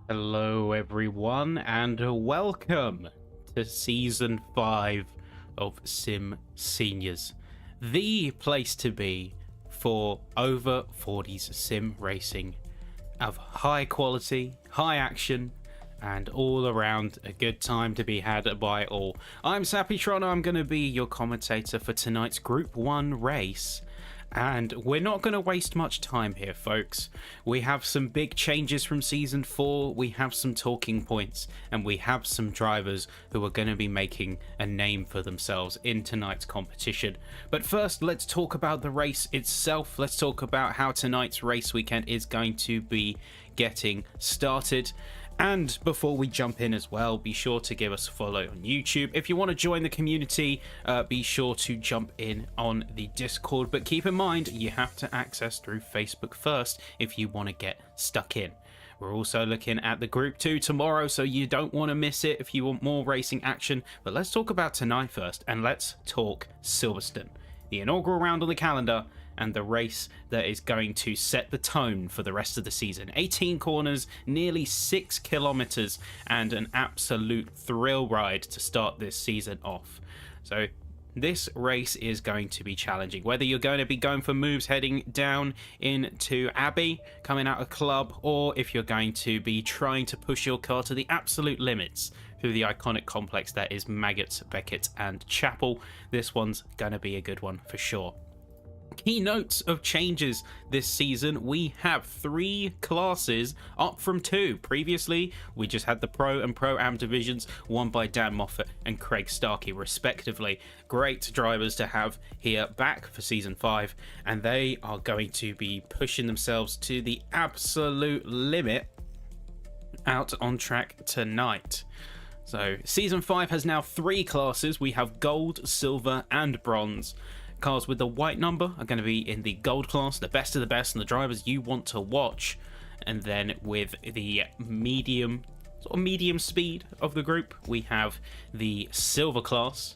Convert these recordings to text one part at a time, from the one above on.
Hello, everyone, and welcome to Season 5 of SIMseniors, the place to be for over 40s sim racing of high quality, high action, and all around a good time to be had by all. I'm Sappytron. I'm going to be your commentator for tonight's Group 1 race. And we're not going to waste much time here, folks. We have some big changes from Season 4, we have some talking points, and we have some drivers who are going to be making a name for themselves in tonight's competition. But first, let's talk about the race itself. Let's talk about how tonight's race weekend is going to be getting started. And before we jump in as well, be sure to give us a follow on YouTube. If you want to join the community, be sure to jump in on the Discord. But keep in mind, you have to access through Facebook first if you want to get stuck in. We're also looking at the Group 2 tomorrow, so you don't want to miss it if you want more racing action. But let's talk about tonight first, and let's talk Silverstone, the inaugural round on the calendar, and the race that is going to set the tone for the rest of the season. 18 corners, nearly 6 kilometers, and an absolute thrill ride to start this season off. So this race is going to be challenging. Whether you're going to be going for moves heading down into Abbey, coming out of Club, or if you're going to be trying to push your car to the absolute limits through the iconic complex that is Maggots, Beckett, and Chapel, this one's going to be a good one for sure. Key notes of changes this season: we have 3 classes up from 2. Previously, we just had the Pro and Pro-Am divisions, won by Dan Moffat and Craig Starkey respectively. Great drivers to have here back for Season 5, and they are going to be pushing themselves to the absolute limit out on track tonight. So Season 5 has now 3 classes. We have Gold, Silver, and Bronze. Cars with the white number are going to be in the gold class, the best of the best and the drivers you want to watch. And then with the medium speed of the group, we have the silver class,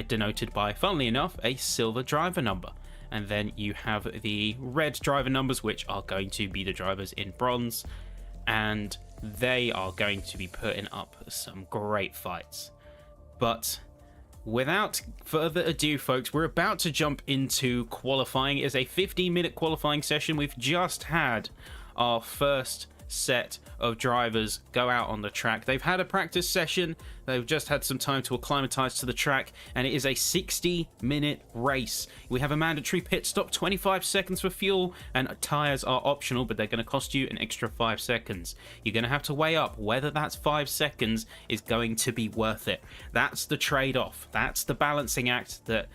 denoted by, funnily enough, a silver driver number. And then you have the red driver numbers, which are going to be the drivers in bronze, and they are going to be putting up some great fights. But without further ado, folks, we're about to jump into qualifying. It is a 15-minute qualifying session. We've just had our first set of drivers go out on the track. They've had a practice session. They've just had some time to acclimatize to the track, and it is a 60-minute race. We have a mandatory pit stop, 25 seconds for fuel, and tires are optional, but they're going to cost you an extra 5 seconds. You're going to have to weigh up whether that 5 seconds is going to be worth it. That's the trade-off. That's the balancing act that,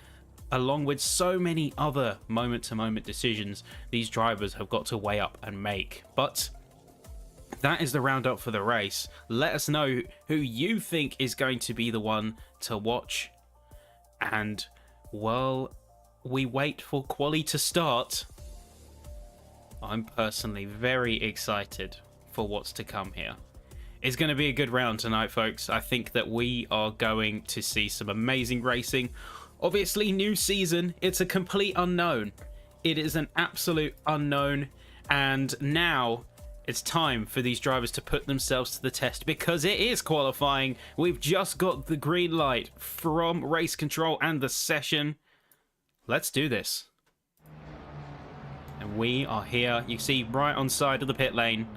along with so many other moment-to-moment decisions, these drivers have got to weigh up and make. But that is the roundup for the race. Let us know who you think is going to be the one to watch. And while we wait for quali to start, I'm personally very excited for what's to come here. It's going to be a good round tonight, folks. I think that we are going to see some amazing racing. Obviously, new season, it's a complete unknown. It is an absolute unknown, and now it's time for these drivers to put themselves to the test, because it is qualifying. We've just got the green light from race control and the session. Let's do this. And we are here. You see right on side of the pit lane.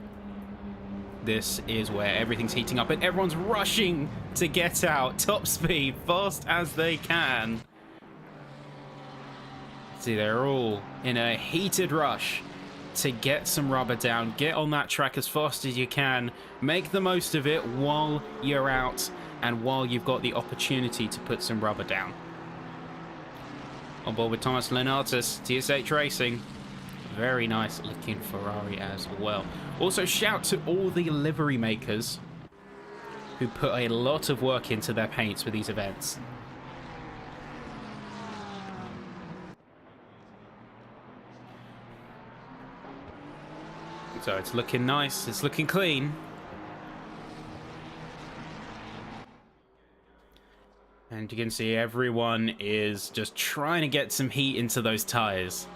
This is where everything's heating up and everyone's rushing to get out. Top speed, fast as they can. See, they're all in a heated rush to get some rubber down. Get on that track as fast as you can. Make the most of it while you're out and while you've got the opportunity to put some rubber down. On board with Thomas Lenatus, TSH Racing. Very nice looking Ferrari as well. Also, shout to all the livery makers who put a lot of work into their paints for these events. So it's looking nice, it's looking clean. And you can see everyone is just trying to get some heat into those tires.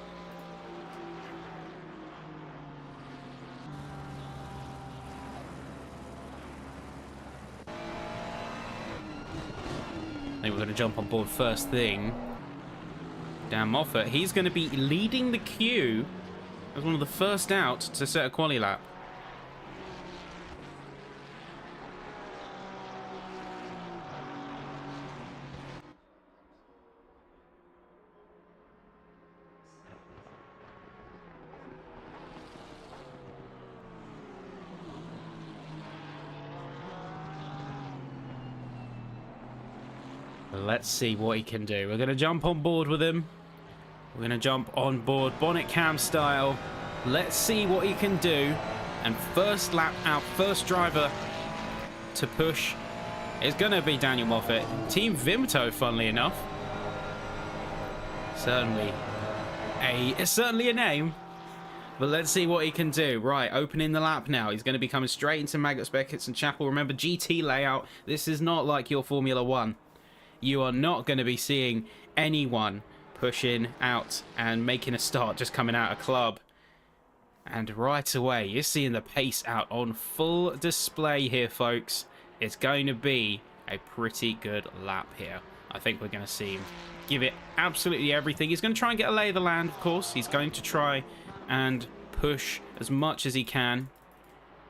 going to jump on board first thing. Dan Moffat, he's going to be leading the queue as one of the first out to set a quali lap. Let's see what he can do. We're going to jump on board with him. We're going to jump on board bonnet cam style. Let's see what he can do. And first lap out, first driver to push is going to be Daniel Moffat. Team Vimto, funnily enough. Certainly a name. But let's see what he can do. Right, opening the lap now. He's going to be coming straight into Maggots, Beckett's and Chapel. Remember, GT layout. This is not like your Formula 1. You are not going to be seeing anyone pushing out and making a start just coming out of club. And right away, you're seeing the pace out on full display here, folks. It's going to be a pretty good lap here. I think we're going to see him give it absolutely everything. He's going to try and get a lay of the land, of course. He's going to try and push as much as he can,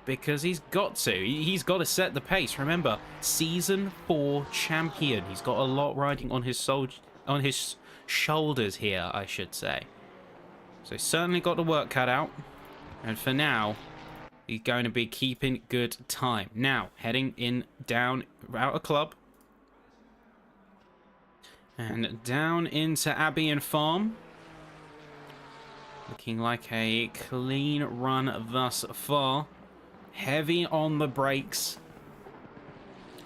because he's got to. He's got to set the pace. Remember, Season 4 champion. He's got a lot riding on his shoulders here, I should say. So certainly got the work cut out. And for now, he's going to be keeping good time. Now, heading in down out of club. And down into Abbey and Farm. Looking like a clean run thus far. Heavy on the brakes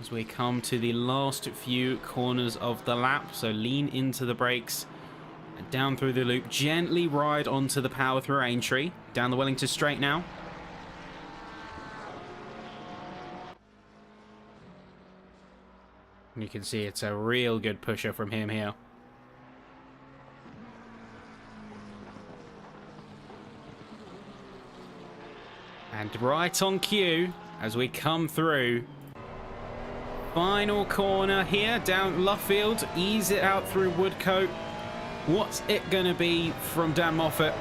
as we come to the last few corners of the lap. So lean into the brakes, down through the loop, gently ride onto the power through Aintree. Down the Wellington straight now. You can see it's a real good pusher from him here. And right on cue as we come through. Final corner here down Luffield. Ease it out through Woodcote. What's it going to be from Dan Moffat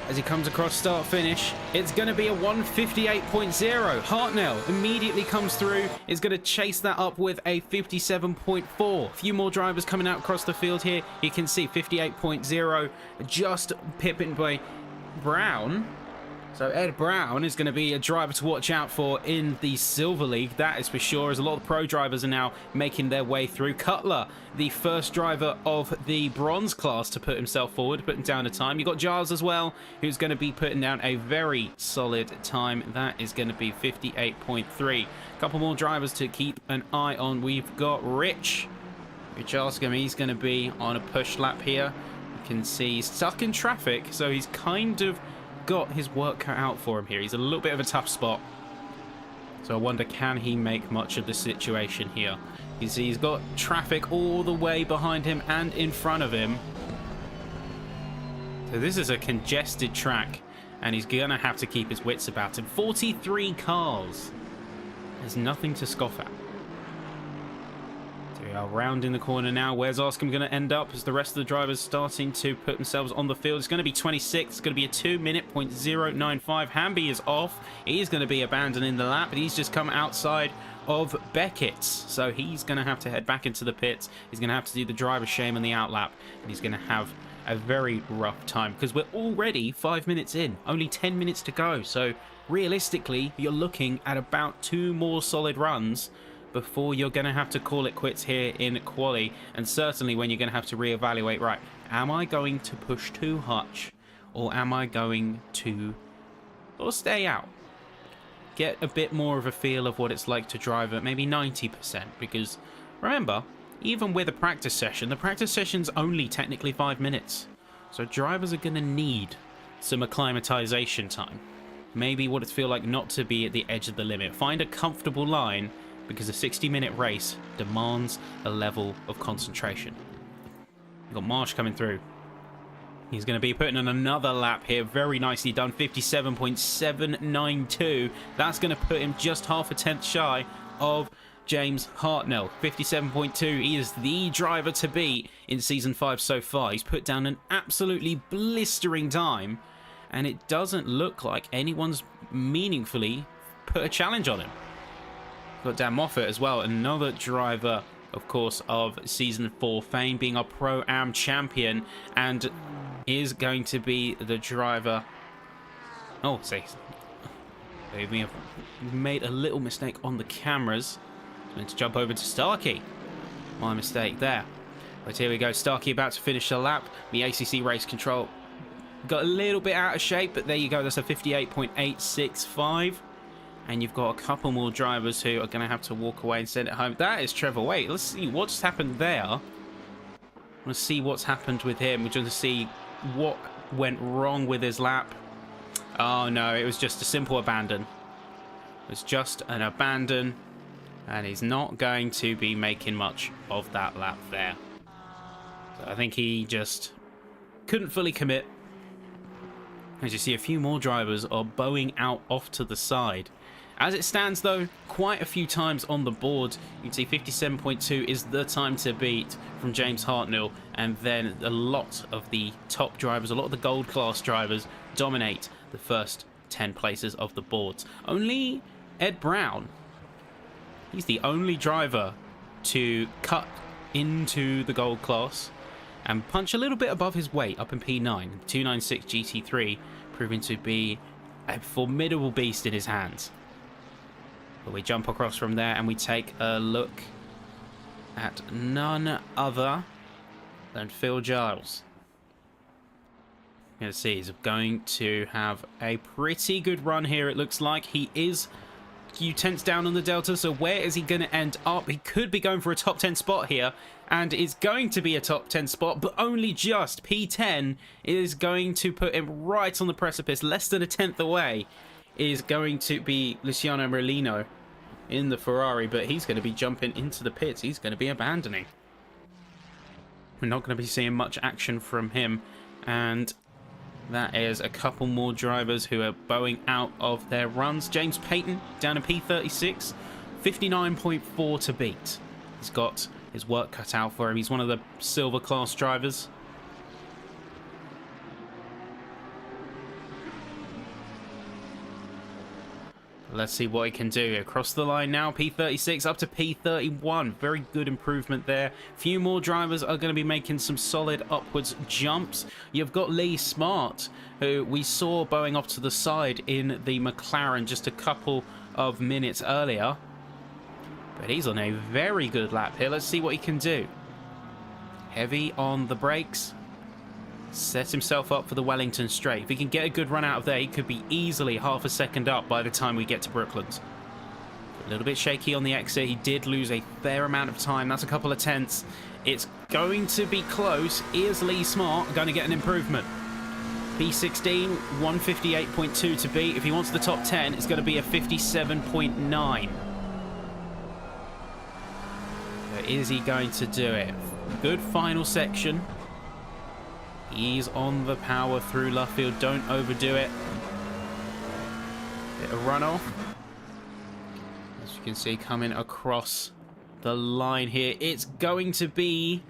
as he comes across start finish? It's going to be a 158.0. Hartnell immediately comes through. Is going to chase that up with a 57.4. A few more drivers coming out across the field here. You can see 58.0 just pipping by Brown. So Ed Brown is going to be a driver to watch out for in the Silver League, that is for sure, as a lot of pro drivers are now making their way through. Cutler, the first driver of the bronze class to put himself forward, putting down a time. You've got Giles as well, who's going to be putting down a very solid time. That is going to be 58.3. A couple more drivers to keep an eye on. We've got Rich Oscom. He's going to be on a push lap here. You can see he's stuck in traffic, so he's kind of got his work cut out for him here. He's a little bit of a tough spot. So I wonder, can he make much of the situation here? You see he's got traffic all the way behind him and in front of him. So this is a congested track, and he's going to have to keep his wits about him. 43 cars. There's nothing to scoff at. So we are rounding the corner now. Where's Oscom going to end up as the rest of the drivers starting to put themselves on the field? It's going to be 26. It's going to be a 2:0.95. Hamby is off. He's going to be abandoning the lap, but he's just come outside of Beckett's. So he's going to have to head back into the pits. He's going to have to do the driver shame on the outlap, and he's going to have a very rough time because we're already 5 minutes in. Only 10 minutes to go. So realistically, you're looking at about 2 more solid runs before you're going to have to call it quits here in quali, and certainly when you're going to have to reevaluate, right, am I going to push too much, or am I going to stay out? Get a bit more of a feel of what it's like to drive at maybe 90%, because remember, even with a practice session, the practice session's only technically 5 minutes, so drivers are going to need some acclimatization time. Maybe what it feels like not to be at the edge of the limit. Find a comfortable line, because a 60-minute race demands a level of concentration. We've got Marsh coming through. He's going to be putting on another lap here. Very nicely done. 57.792. That's going to put him just half a tenth shy of James Hartnell, 57.2. He is the driver to beat in Season 5 so far. He's put down an absolutely blistering time, and it doesn't look like anyone's meaningfully put a challenge on him. Got Dan Moffat as well, another driver, of course, of Season 4 fame, being our Pro-Am champion, and is going to be the driver... Oh, see, we have made a little mistake on the cameras. I'm going to jump over to Starkey. My mistake there. But here we go, Starkey about to finish the lap. The ACC race control got a little bit out of shape, but there you go, that's a 58.865. And you've got a couple more drivers who are going to have to walk away and send it home. That is Trevor Waite. Let's see what just happened there. I want to see what's happened with him. We're going to see what went wrong with his lap. Oh no, it was just a simple abandon. It was just an abandon. And he's not going to be making much of that lap there. So I think he just couldn't fully commit. As you see, a few more drivers are bowing out off to the side. As it stands, though, quite a few times on the board. You can see 57.2 is the time to beat from James Hartnell. And then a lot of the top drivers, a lot of the gold class drivers dominate the first 10 places of the boards. Only Ed Brown, he's the only driver to cut into the gold class and punch a little bit above his weight up in P9. 296 GT3 proving to be a formidable beast in his hands. But we jump across from there and we take a look at none other than Phil Giles. You're going to see he's going to have a pretty good run here, it looks like. He is a few tenths down on the Delta, so where is he going to end up? He could be going for a top 10 spot here, and it's going to be a top 10 spot, but only just. P10 is going to put him right on the precipice, less than a tenth away. Is going to be Luciano Merlino in the Ferrari, but he's going to be jumping into the pits. He's going to be abandoning. We're not going to be seeing much action from him, and that is a couple more drivers who are bowing out of their runs. James Payton down to P36, 59.4 to beat. He's got his work cut out for him. He's one of the silver class drivers. Let's see what he can do. Across the line now, P36 up to P31. Very good improvement there. Few more drivers are going to be making some solid upwards jumps. You've got Lee Smart, who we saw bowing off to the side in the McLaren just a couple of minutes earlier. But he's on a very good lap here. Let's see what he can do. Heavy on the brakes. Sets himself up for the Wellington straight. If he can get a good run out of there, he could be easily half a second up by the time we get to Brooklands. A little bit shaky on the exit. He did lose a fair amount of time. That's a couple of tenths. It's going to be close. Is Lee Smart going to get an improvement? P16, 158.2 to beat. If he wants the top 10, it's going to be a 57.9. Is he going to do it? Good final section. He's on the power through Luffield. Don't overdo it. Bit of runoff. As you can see, coming across the line here. It's going to be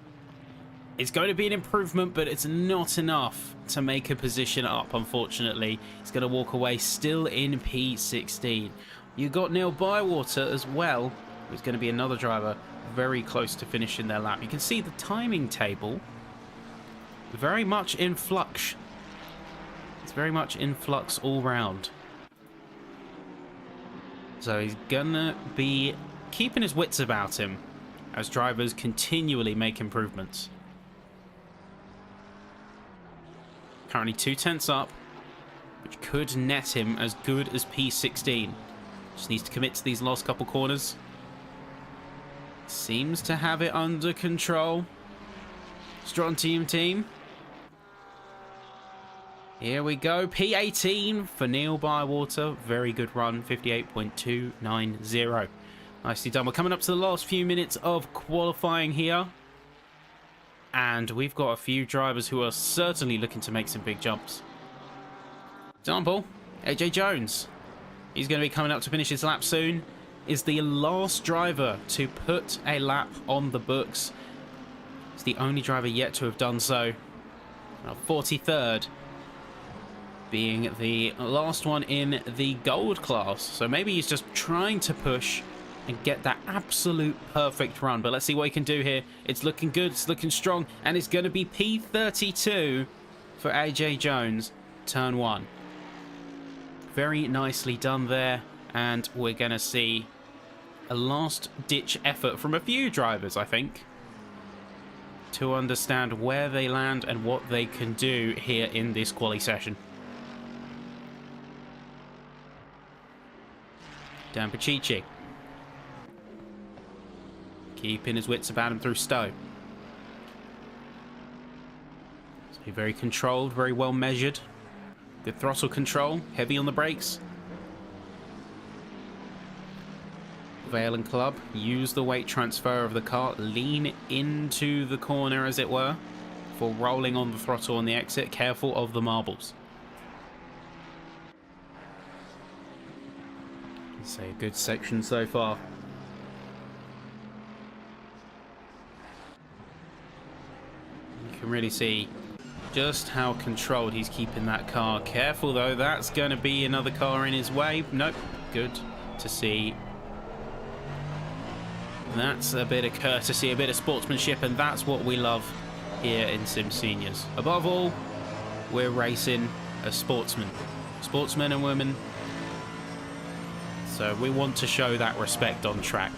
an improvement, but it's not enough to make a position up, unfortunately. He's going to walk away still in P16. You got Neil Bywater as well, who's going to be another driver very close to finishing their lap. You can see the timing table very much in flux. It's very much in flux all round. So he's gonna be keeping his wits about him as drivers continually make improvements. Currently 2 tenths up, which could net him as good as P16. Just needs to commit to these last couple corners. Seems to have it under control. Strong team. Here we go. P18 for Neil Bywater. Very good run. 58.290. Nicely done. We're coming up to the last few minutes of qualifying here. And we've got a few drivers who are certainly looking to make some big jumps. Example, AJ Jones. He's going to be coming up to finish his lap soon. is the last driver to put a lap on the books. It's the only driver yet to have done so. 43rd being the last one in the gold class. So maybe he's just trying to push and get that absolute perfect run. But let's see what he can do here. It's looking good, it's looking strong, and it's going to be P32 for AJ Jones, turn 1. Very nicely done there, and we're going to see a last-ditch effort from a few drivers, I think, to understand where they land and what they can do here in this quali session. Dan Pacici, keeping his wits about him through Stowe. So very controlled, very well measured. Good throttle control, heavy on the brakes. Vale and Club, use the weight transfer of the car, lean into the corner as it were, for rolling on the throttle on the exit. Careful of the marbles. Say a good section so far. You can really see just how controlled he's keeping that car. Careful though, that's going to be another car in his way. Nope, good to see. That's a bit of courtesy, a bit of sportsmanship, and that's what we love here in SimSeniors. Above all, we're racing as sportsmen and women. So we want to show that respect on track.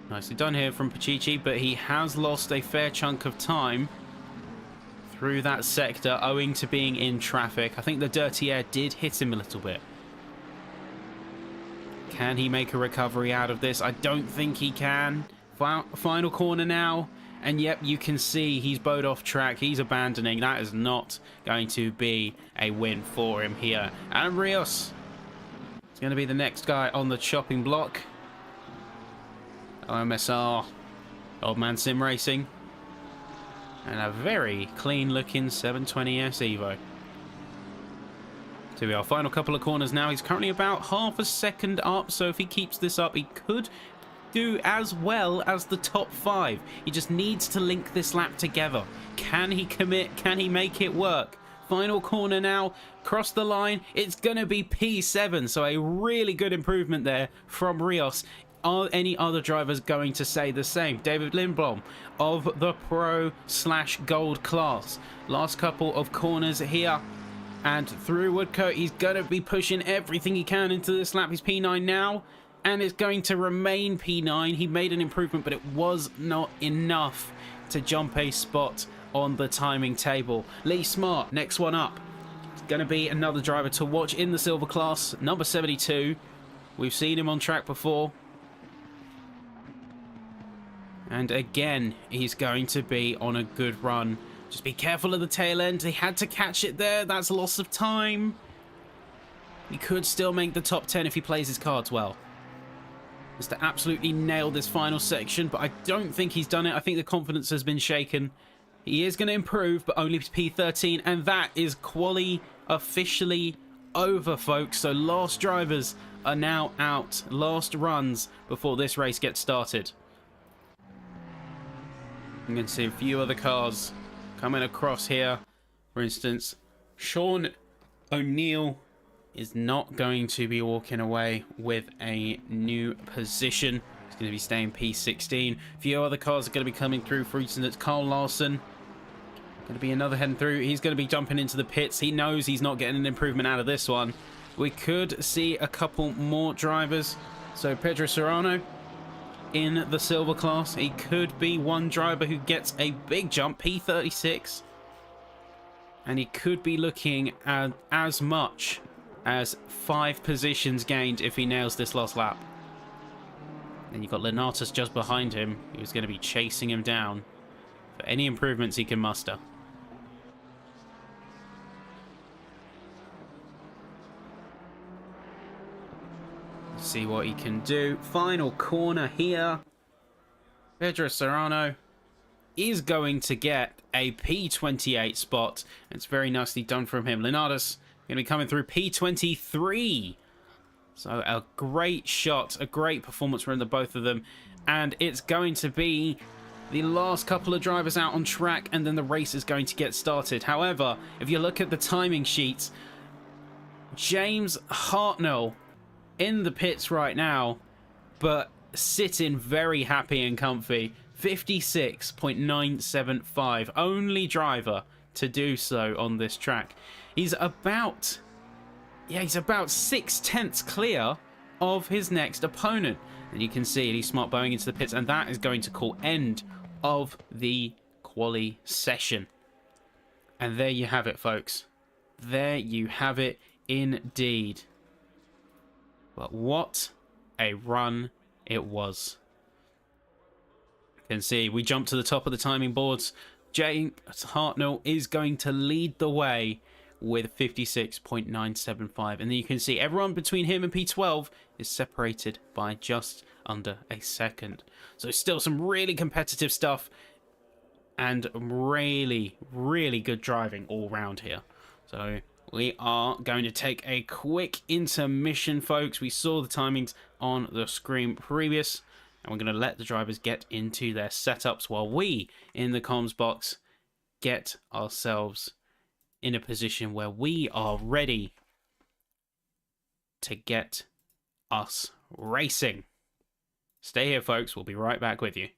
Nicely done here from Pacici, but he has lost a fair chunk of time through that sector owing to being in traffic. I think the dirty air did hit him a little bit. Can he make a recovery out of this? I don't think he can. Final corner now. And yep, you can see he's bowed off track. He's abandoning. That is not going to be a win for him here. And Rios is going to be the next guy on the chopping block. OMSR, Old Man Sim Racing. And a very clean looking 720S Evo. So we are final couple of corners now. He's currently about half a second up. So if he keeps this up, he could do as well as the top 5. He just needs to link this lap together. Can he commit? Can he make it work? Final corner now. Cross the line. It's going to be P7. So a really good improvement there from Rios. Are any other drivers going to say the same? David Lindblom of the Pro/Gold class. Last couple of corners here. And through Woodcote, he's going to be pushing everything he can into this lap. He's P9 now. And it's going to remain P9. He made an improvement, but it was not enough to jump a spot on the timing table. Lee Smart, next one up. It's going to be another driver to watch in the silver class. Number 72. We've seen him on track before. And again, he's going to be on a good run. Just be careful of the tail end. He had to catch it there. That's a loss of time. He could still make the top 10 if he plays his cards well. Just to absolutely nail this final section, but I don't think he's done it. I think the confidence has been shaken. He is going to improve, but only P13, and that is quali officially over, folks. So last drivers are now out. Last runs before this race gets started. I'm going to see a few other cars coming across here. For instance, Sean O'Neill is not going to be walking away with a new position. He's going to be staying P16. A few other cars are going to be coming through. For instance, Carl Larson. Going to be another heading through. He's going to be jumping into the pits. He knows he's not getting an improvement out of this one. We could see a couple more drivers. So Pedro Serrano in the silver class. He could be one driver who gets a big jump, P36. And he could be looking at as much as 5 positions gained if he nails this last lap. Then you've got Lenatus just behind him, who's going to be chasing him down for any improvements he can muster. Let's see what he can do. Final corner here. Pedro Serrano is going to get a P28 spot. It's very nicely done from him. Lenatus going to be coming through P23. So a great shot, a great performance from the both of them. And it's going to be the last couple of drivers out on track, and then the race is going to get started. However, if you look at the timing sheets, James Hartnell in the pits right now, but sitting very happy and comfy. 56.975. Only driver to do so on this track. He's about 6/10 clear of his next opponent. And you can see he's smart bowing into the pits, and that is going to call end of the quali session. And there you have it, folks. There you have it indeed. But what a run it was. You can see we jump to the top of the timing boards. James Hartnell is going to lead the way with 56.975. And then you can see everyone between him and P12 is separated by just under a second. So still some really competitive stuff and really, really good driving all round here. So we are going to take a quick intermission, folks. We saw the timings on the screen previous, and we're going to let the drivers get into their setups while we, in the comms box, get ourselves in a position where we are ready to get us racing. Stay here, folks. We'll be right back with you.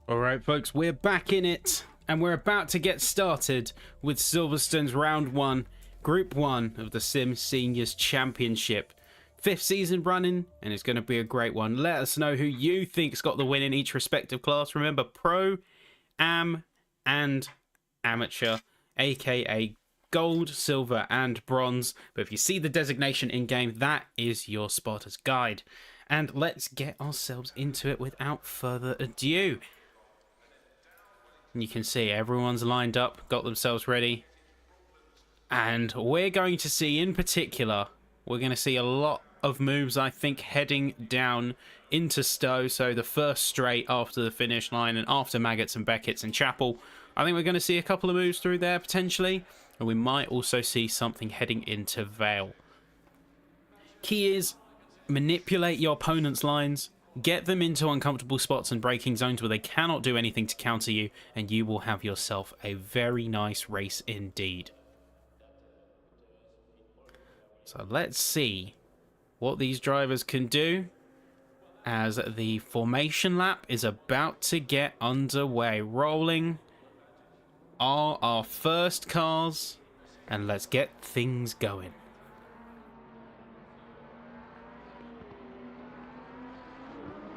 Alright, folks, we're back in it, and we're about to get started with Silverstone's Round 1, Group 1 of the SIMseniors Championship. 5th season running, and it's going to be a great one. Let us know who you think's got the win in each respective class. Remember, Pro, Am, and Amateur, aka Gold, Silver, and Bronze. But if you see the designation in-game, that is your spotter's guide. And let's get ourselves into it without further ado. You can see everyone's lined up, got themselves ready. And we're going to see, in particular, we're going to see a lot of moves, I think, heading down into Stowe. So the first straight after the finish line and after Maggots and Beckett's and Chapel. I think we're going to see a couple of moves through there, potentially. And we might also see something heading into Vale. Key is, manipulate your opponent's lines. Get them into uncomfortable spots and braking zones where they cannot do anything to counter you, and you will have yourself a very nice race indeed. So let's see what these drivers can do as the formation lap is about to get underway. Rolling are our first cars, and let's get things going.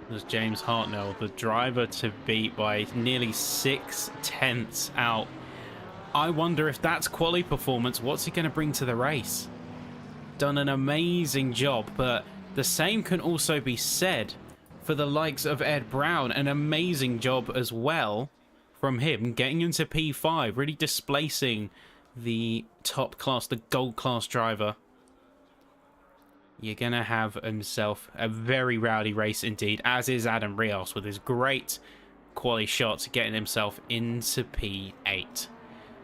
There's James Hartnell, the driver to beat by nearly 6/10 out. I wonder if that's quali performance. What's he going to bring to the race? Done an amazing job, but the same can also be said for the likes of Ed Brown. An amazing job as well from him, getting into P5, really displacing the top class, the gold class driver. You're going to have himself a very rowdy race indeed, as is Adam Rios with his great quali shots, getting himself into P8.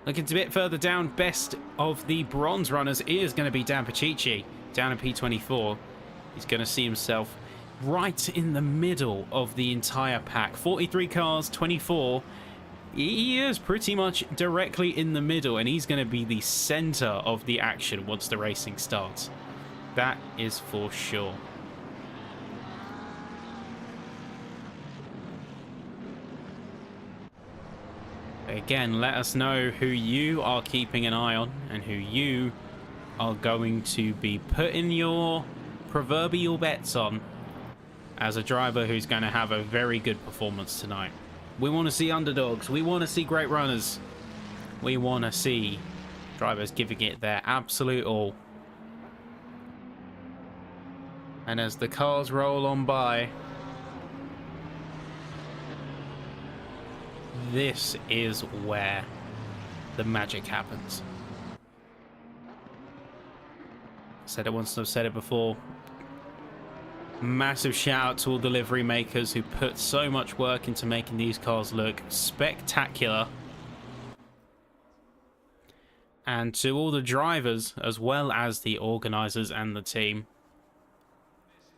Looking a bit further down, best of the bronze runners is going to be Dan Pacici down in P24. He's going to see himself right in the middle of the entire pack. 43 cars, 24. He is pretty much directly in the middle, and he's going to be the center of the action once the racing starts. That is for sure. Again, let us know who you are keeping an eye on and who you are going to be putting your proverbial bets on as a driver who's going to have a very good performance tonight. We want to see underdogs. We want to see great runners. We want to see drivers giving it their absolute all. And as the cars roll on by, this is where the magic happens. Said it once, I've said it before. Massive shout out to all delivery makers who put so much work into making these cars look spectacular. And to all the drivers, as well as the organisers and the team.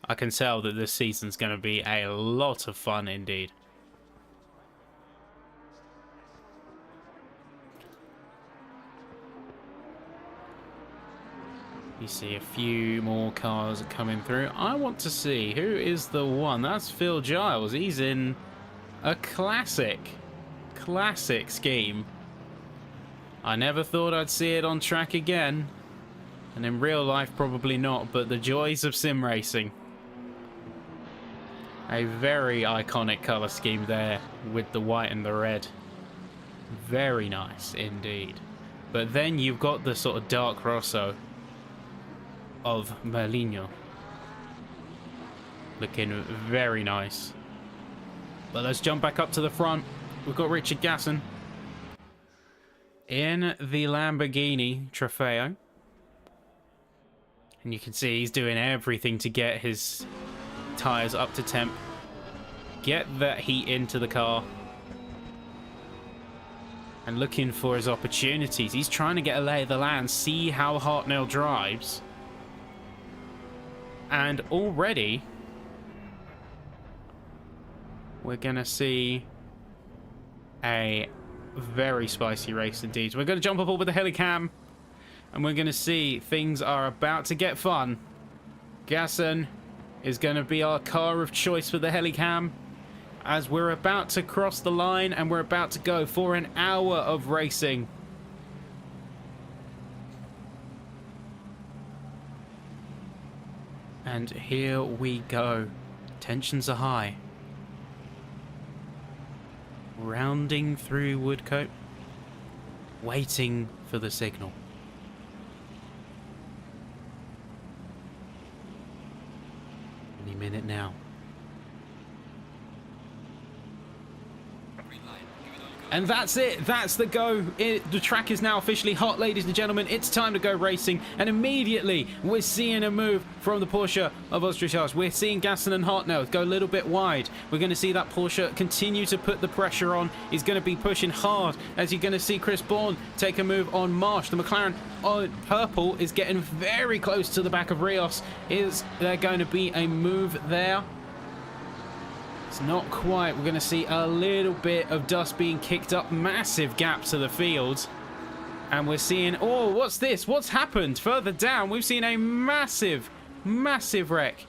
I can tell that this season's going to be a lot of fun indeed. You see a few more cars coming through. I want to see who is the one. That's Phil Giles. He's in a classic scheme. I never thought I'd see it on track again. And in real life, probably not. But the joys of sim racing. A very iconic colour scheme there with the white and the red. Very nice indeed. But then you've got the sort of dark Rosso of Merlino. Looking very nice. But let's jump back up to the front. We've got Richard Gasson in the Lamborghini Trofeo. And you can see he's doing everything to get his tyres up to temp. Get that heat into the car. And looking for his opportunities. He's trying to get a lay of the land, see how Hartnell drives. And already, we're going to see a very spicy race indeed. We're going to jump up with the helicam, and we're going to see things are about to get fun. Gasson is going to be our car of choice for the helicam, as we're about to cross the line, and we're about to go for an hour of racing. And here we go. Tensions are high. Rounding through Woodcote. Waiting for the signal. Any minute now. And that's it. That's the go. The track is now officially hot, ladies and gentlemen. It's time to go racing. And immediately, we're seeing a move from the Porsche of Austrias. We're seeing Gasson and Hartnell go a little bit wide. We're going to see that Porsche continue to put the pressure on. He's going to be pushing hard, as you're going to see Chris Bourne take a move on Marsh. The McLaren on purple is getting very close to the back of Rios. Is there going to be a move there? It's not quite. We're going to see a little bit of dust being kicked up. Massive gap to the field. And we're seeing... Oh, what's this? What's happened? Further down, we've seen a massive wreck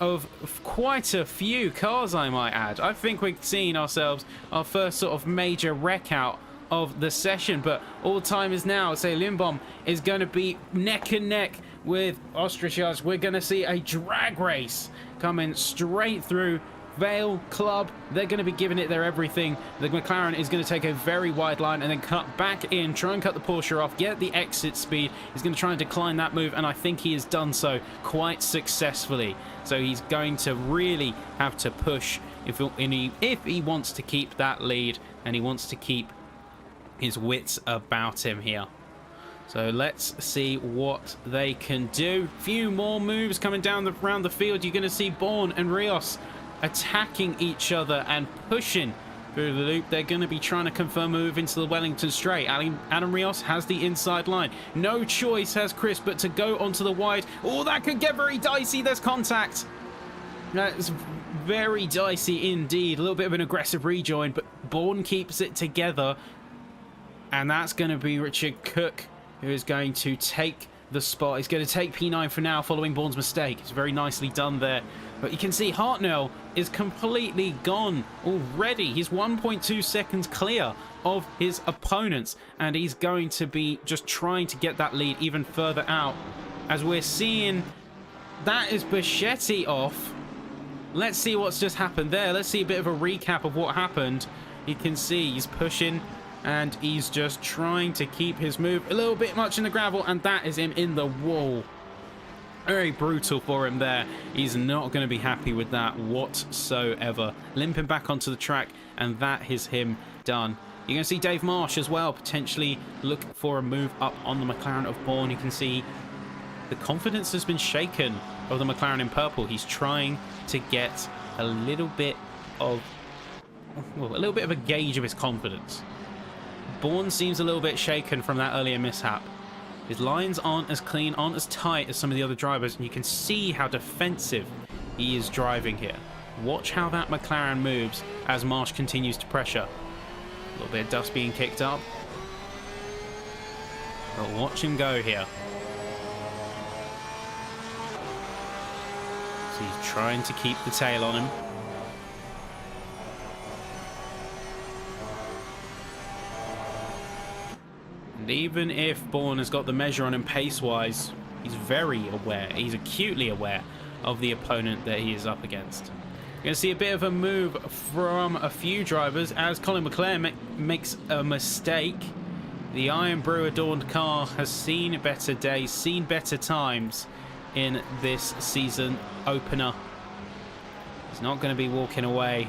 of quite a few cars, I might add. I think we've seen ourselves our first sort of major wreck out of the session. But all time is now. Say Lindbom is going to be neck and neck with Austrias. We're going to see a drag race coming straight through Vale Club. They're going to be giving it their everything. The McLaren is going to take a very wide line and then cut back in, try and cut the Porsche off, get the exit speed. He's going to try and decline that move, and I think he has done so quite successfully. So he's going to really have to push if he wants to keep that lead, and he wants to keep his wits about him here. So let's see what they can do. Few more moves coming down around the field. You're going to see Bourne and Rios attacking each other and pushing through the loop. They're going to be trying to confirm a move into the Wellington straight. Adam Rios has the inside line. No choice has Chris but to go onto the wide. Oh, that could get very dicey. There's contact. That's very dicey indeed. A little bit of an aggressive rejoin, but Bourne keeps it together. And that's going to be Richard Cook, who is going to take the spot. He's going to take P9 for now, following Bourne's mistake. It's very nicely done there. But you can see Hartnell is completely gone already. He's 1.2 seconds clear of his opponents. And he's going to be just trying to get that lead even further out. As we're seeing, that is Bichetti off. Let's see what's just happened there. Let's see a bit of a recap of what happened. You can see he's pushing and he's just trying to keep his move a little bit much in the gravel, and that is him in the wall. Very brutal for him there. He's not going to be happy with that whatsoever. Limping back onto the track, and that is him done. You're going to see Dave Marsh as well potentially look for a move up on the McLaren of Bourne. You can see the confidence has been shaken of the McLaren in purple. He's trying to get a little bit of a gauge of his confidence. Bourne seems a little bit shaken from that earlier mishap. His lines aren't as clean, aren't as tight as some of the other drivers, and you can see how defensive he is driving here. Watch how that McLaren moves as Marsh continues to pressure. A little bit of dust being kicked up. But watch him go here. So he's trying to keep the tail on him. And even if Bourne has got the measure on him pace-wise, he's very aware, he's acutely aware of the opponent that he is up against. You're going to see a bit of a move from a few drivers as Colin McClare makes a mistake. The Iron Brew adorned car has seen better days, seen better times in this season opener. He's not going to be walking away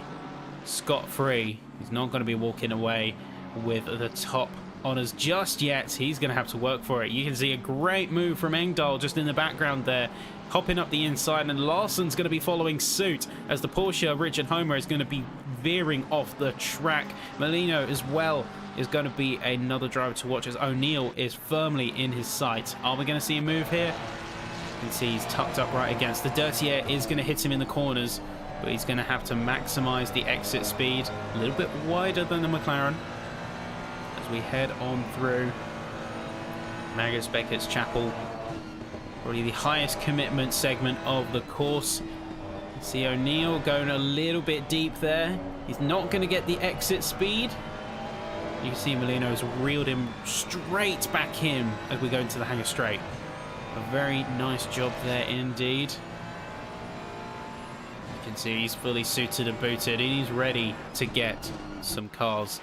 scot-free. He's not going to be walking away with the top honours just yet. He's going to have to work for it. You can see a great move from Engdahl just in the background there, hopping up the inside, and Larson's going to be following suit as the Porsche Richard Homer is going to be veering off the track. Molino as well is going to be another driver to watch as O'Neill is firmly in his sight. Are we going to see a move here? You can see he's tucked up right against. The dirty air is going to hit him in the corners, but he's going to have to maximise the exit speed. A little bit wider than the McLaren as we head on through Magus Beckett's Chapel. Probably the highest commitment segment of the course. See O'Neill going a little bit deep there. He's not going to get the exit speed. You can see Molino's reeled him straight back in as we go into the hangar straight. A very nice job there indeed. You can see he's fully suited and booted, and he's ready to get some cars,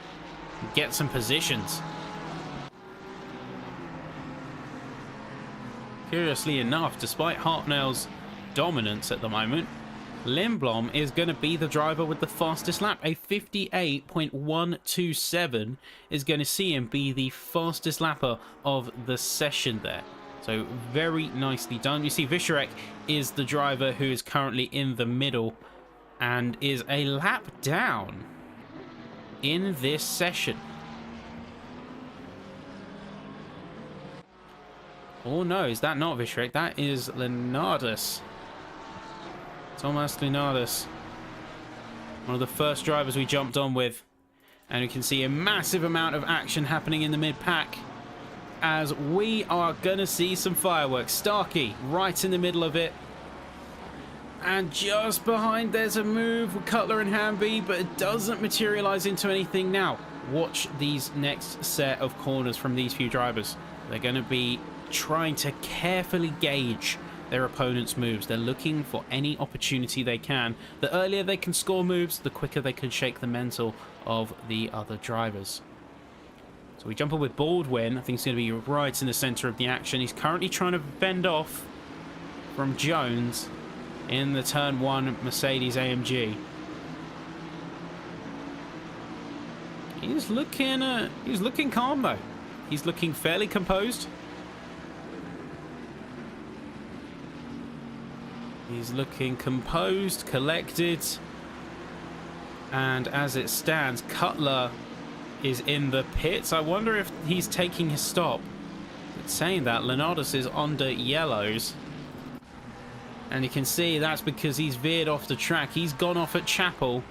get some positions. Curiously enough, despite Hartnell's dominance at the moment, Lindblom is going to be the driver with the fastest lap. A 58.127 is going to see him be the fastest lapper of the session there. So very nicely done. You see Visharek is the driver who is currently in the middle and is a lap down in this session. Oh no, is that not Visharek? That is Leonardus. Thomas Leonardus. One of the first drivers we jumped on with. And you can see a massive amount of action happening in the mid-pack as we are going to see some fireworks. Starkey right in the middle of it. And just behind there's a move with Cutler and Hamby, but it doesn't materialize into anything now. Watch these next set of corners from these few drivers. They're going to be trying to carefully gauge their opponent's moves. They're looking for any opportunity they can. The earlier they can score moves, the quicker they can shake the mental of the other drivers. So we jump up with Baldwin. I think he's going to be right in the center of the action. He's currently trying to fend off from Jones in the turn 1 Mercedes AMG. He's looking calm though. He's looking fairly composed. He's looking composed, collected. And as it stands, Cutler is in the pits. I wonder if he's taking his stop. But saying that, Leonardus is under yellows. And you can see that's because he's veered off the track. He's gone off at Chapel.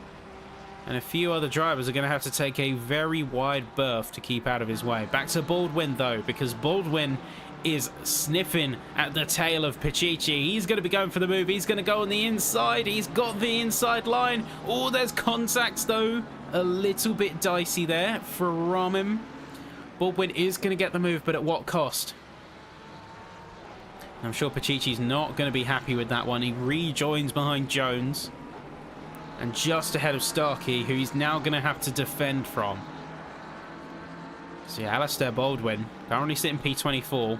And a few other drivers are going to have to take a very wide berth to keep out of his way. Back to Baldwin, though, because Baldwin is sniffing at the tail of Pacici. He's going to be going for the move. He's going to go on the inside. He's got the inside line. Oh, there's contacts, though. A little bit dicey there from him. Baldwin is going to get the move, but at what cost? I'm sure Pacici's not going to be happy with that one. He rejoins behind Jones. And just ahead of Starkey, who he's now going to have to defend from. So yeah, Alistair Baldwin, currently sitting P24.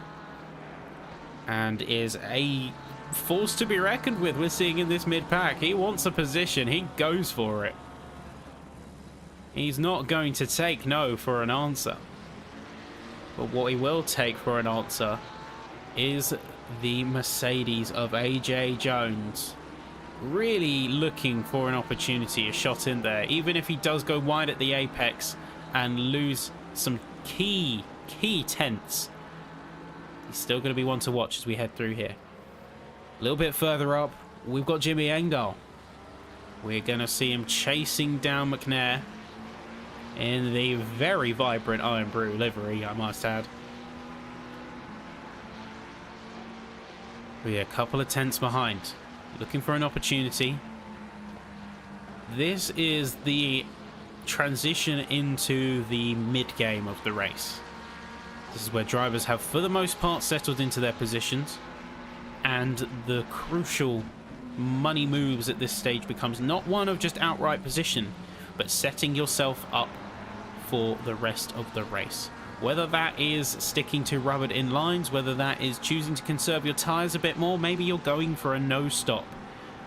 And is a force to be reckoned with, we're seeing in this mid-pack. He wants a position, he goes for it. He's not going to take no for an answer. But what he will take for an answer is the Mercedes of AJ Jones. Really looking for an opportunity, a shot in there. Even if he does go wide at the apex and lose some key tenths, he's still going to be one to watch as we head through here. A little bit further up, we've got Jimmy Engdahl. We're going to see him chasing down McNair in the very vibrant Iron Brew livery, I must add. We're a couple of tenths behind. Looking for an opportunity. This is the transition into the mid-game of the race. This is where drivers have, for the most part, settled into their positions. And the crucial money moves at this stage becomes not one of just outright position, but setting yourself up for the rest of the race. Whether that is sticking to rubbered in lines, whether that is choosing to conserve your tyres a bit more, maybe you're going for a no stop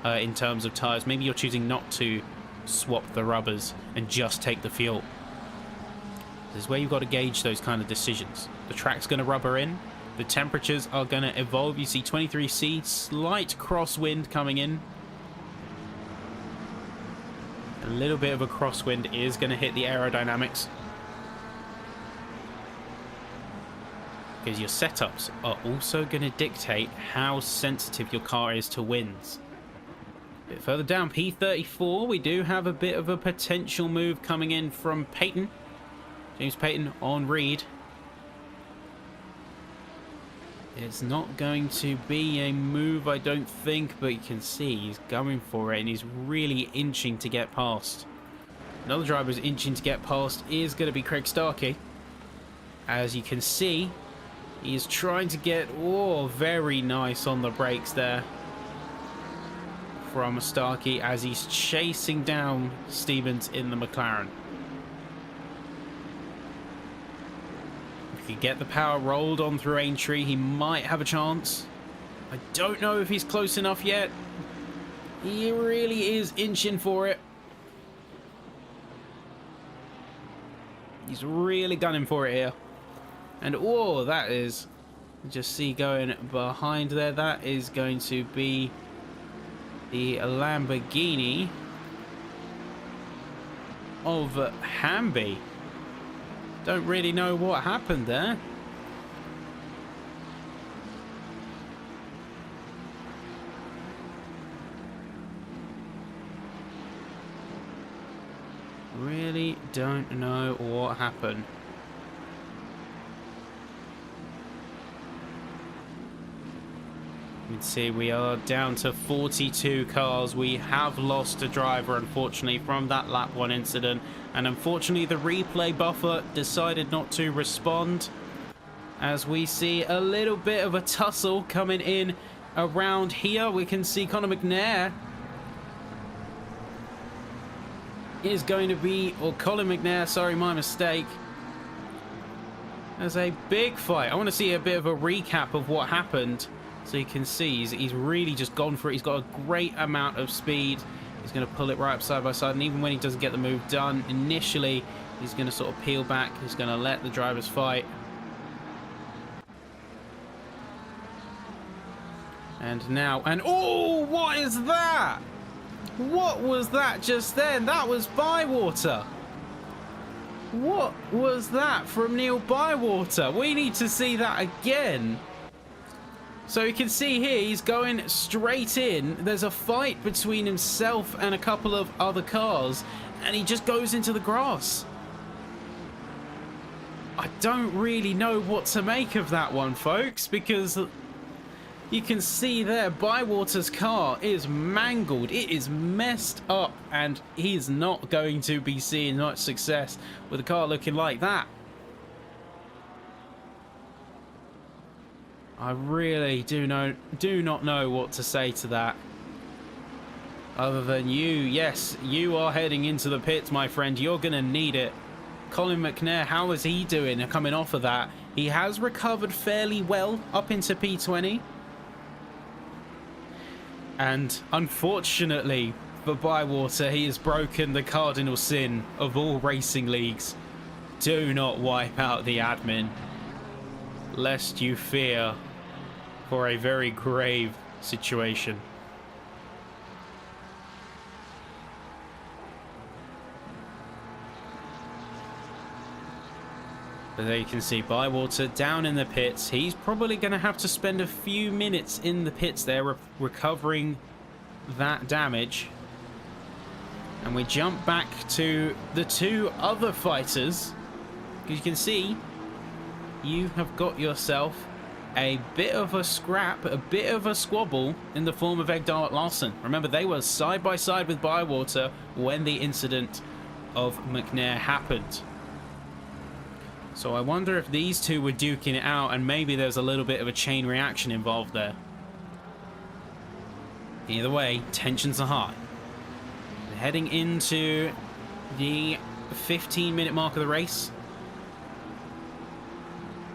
in terms of tyres. Maybe you're choosing not to swap the rubbers and just take the fuel. This is where you've got to gauge those kind of decisions. The track's going to rubber in. The temperatures are going to evolve. You see 23C, slight crosswind coming in. A little bit of a crosswind is going to hit the aerodynamics. Because your setups are also going to dictate how sensitive your car is to winds. A bit further down, P34, we do have a bit of a potential move coming in from Peyton. James Peyton on Reed. It's not going to be a move, I don't think, but you can see he's going for it and he's really inching to get past. Another driver who's inching to get past is going to be Craig Starkey. As you can see, he is trying to get, oh, very nice on the brakes there from Starkey as he's chasing down Stevens in the McLaren. If he get the power rolled on through Aintree, he might have a chance. I don't know if he's close enough yet. He really is inching for it. He's really gunning for it here. And oh, that is, just see going behind there, that is going to be the Lamborghini of Hamby. Don't really know what happened there. Really don't know what happened. You can see we are down to 42 cars. We have lost a driver, unfortunately, from that lap 1 incident. And unfortunately, the replay buffer decided not to respond. As we see a little bit of a tussle coming in around here. We can see Conor McNair is going to be, or Colin McNair, sorry, my mistake. There's a big fight. I want to see a bit of a recap of what happened. So you can see he's really just gone for it. He's got a great amount of speed. He's going to pull it right up side by side. And even when he doesn't get the move done, initially, he's going to sort of peel back. He's going to let the drivers fight. And now, and oh, what is that? What was that just then? That was Bywater. What was that from Neil Bywater? We need to see that again. So you can see here, he's going straight in. There's a fight between himself and a couple of other cars, and he just goes into the grass. I don't really know what to make of that one, folks, because you can see there, Bywater's car is mangled. It is messed up, and he's not going to be seeing much success with a car looking like that. I really do not know what to say to that. Other than yes, you are heading into the pits, my friend. You're going to need it. Colin McNair, how is he doing coming off of that? He has recovered fairly well up into P20. And unfortunately for Bywater, he has broken the cardinal sin of all racing leagues. Do not wipe out the admin, lest you fear for a very grave situation. But there you can see Bywater down in the pits. He's probably going to have to spend a few minutes in the pits there recovering that damage. And we jump back to the two other fighters. As you can see, you have got yourself a bit of a scrap, a bit of a squabble in the form of Egdart Larsen. Remember, they were side by side with Bywater when the incident of McNair happened. So I wonder if these two were duking it out, and maybe there's a little bit of a chain reaction involved there. Either way, tensions are high. Heading into the 15-minute mark of the race.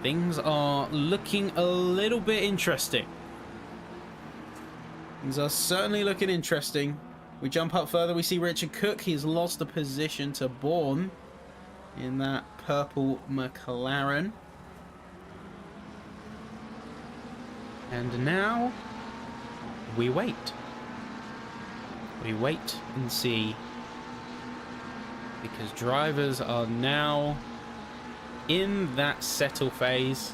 Things are looking a little bit interesting. Things are certainly looking interesting. We jump up further, we see Richard Cook. He's lost the position to Bourne in that purple McLaren. And now we wait. We wait and see, because drivers are now in that settle phase,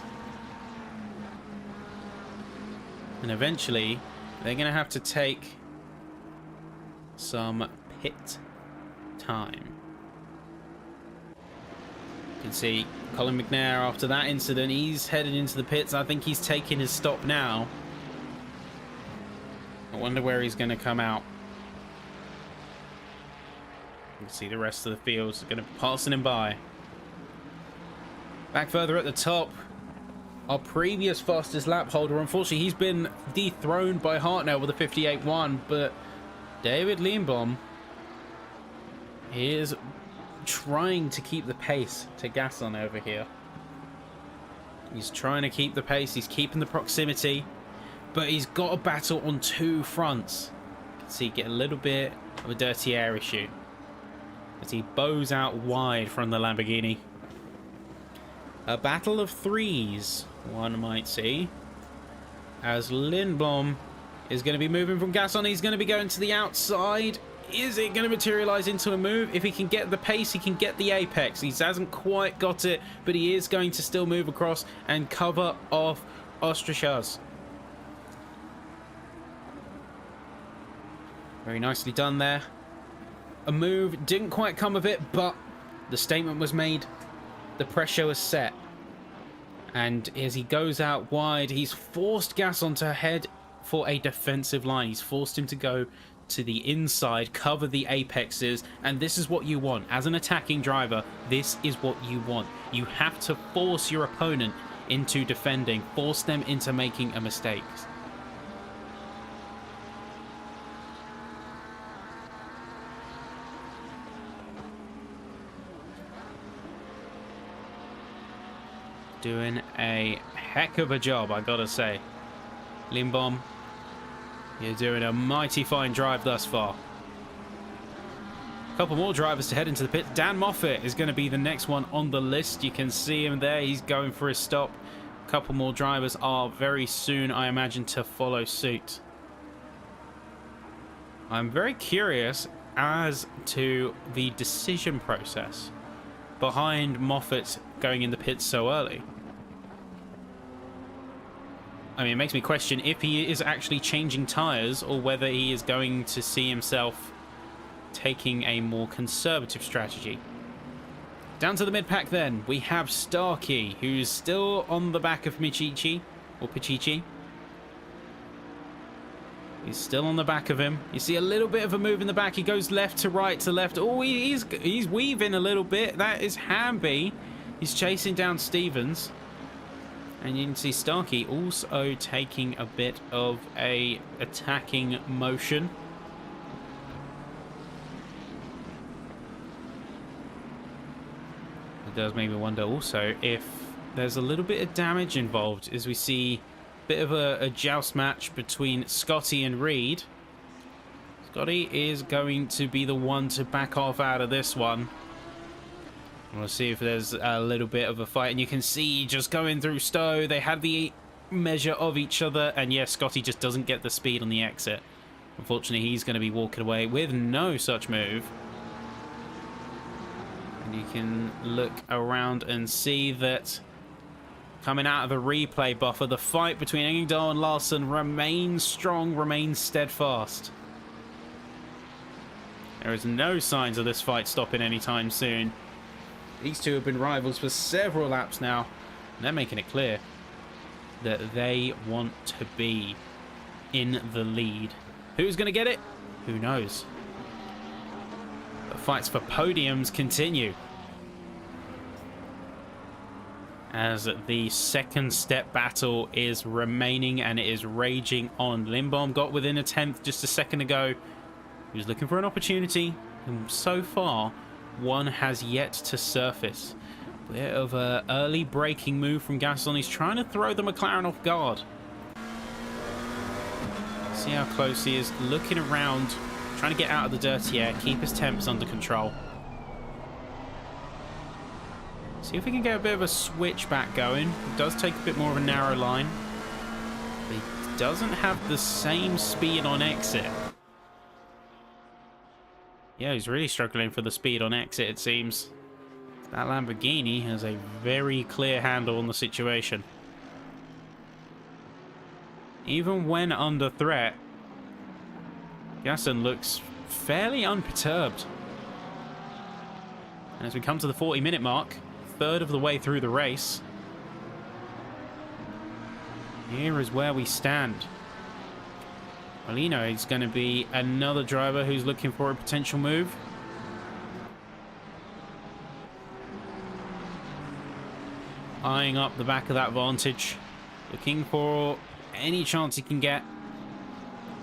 and eventually they're going to have to take some pit time. You can see Colin McNair, after that incident, he's headed into the pits. I think he's taking his stop now. I wonder where he's going to come out. You can see the rest of the fields are going to be passing him by. Back further at the top, our previous fastest lap holder, unfortunately, he's been dethroned by Hartnell with a 58.1, but David Lindblom is trying to keep the pace to Gaston over here. He's trying to keep the pace, he's keeping the proximity, but he's got a battle on two fronts. You can see get a little bit of a dirty air issue as he bows out wide from the Lamborghini. A battle of threes, one might see, as Lindblom is going to be moving from Gaston. He's going to be going to the outside. Is it going to materialize into a move? If he can get the pace, he can get the apex. He hasn't quite got it, but he is going to still move across and cover off Ostrachaz. Very nicely done there. A move didn't quite come of it, but the statement was made. The pressure was set. And as he goes out wide, he's forced Gaston to head for a defensive line. He's forced him to go to the inside, cover the apexes, and this is what you want. As an attacking driver, this is what you want. You have to force your opponent into defending, force them into making a mistake. Doing a heck of a job, I gotta say. Lindblom, you're doing a mighty fine drive thus far. A couple more drivers to head into the pit. Dan Moffat is going to be the next one on the list. You can see him there. He's going for his stop. A couple more drivers are very soon, I imagine, to follow suit. I'm very curious as to the decision process behind Moffat going in the pits so early. I mean, it makes me question if he is actually changing tyres or whether he is going to see himself taking a more conservative strategy. Down to the mid-pack then, we have Starkey, who's still on the back of Michichi, or Pichichi. He's still on the back of him. You see a little bit of a move in the back. He goes left to right to left. Oh, he's weaving a little bit. That is Hamby. He's chasing down Stevens. And you can see Starkey also taking a bit of a attacking motion. It does make me wonder also if there's a little bit of damage involved as we see a bit of a joust match between Scotty and Reed. Scotty is going to be the one to back off out of this one. We'll see if there's a little bit of a fight, and you can see just going through Stowe. They had the measure of each other, and yes, Scotty just doesn't get the speed on the exit. Unfortunately, he's going to be walking away with no such move. And you can look around and see that coming out of the replay buffer, the fight between Engdahl and Larson remains strong, remains steadfast. There is no signs of this fight stopping anytime soon. These two have been rivals for several laps now, and they're making it clear that they want to be in the lead. Who's going to get it? Who knows? The fights for podiums continue as the second step battle is remaining and it is raging on. Lindbaum got within a 10th just a second ago. He was looking for an opportunity, and so far one has yet to surface. Bit of an early braking move from Gaston. He's trying to throw the McLaren off guard. See how close he is, looking around, trying to get out of the dirty air, keep his temps under control. See if we can get a bit of a switch back going. It does take a bit more of a narrow line. But he doesn't have the same speed on exit. Yeah, he's really struggling for the speed on exit, it seems. That Lamborghini has a very clear handle on the situation. Even when under threat, Gaston looks fairly unperturbed. And as we come to the 40-minute mark, third of the way through the race, here is where we stand. Well, you know, it's going to be another driver who's looking for a potential move. Eyeing up the back of that Vantage, looking for any chance he can get.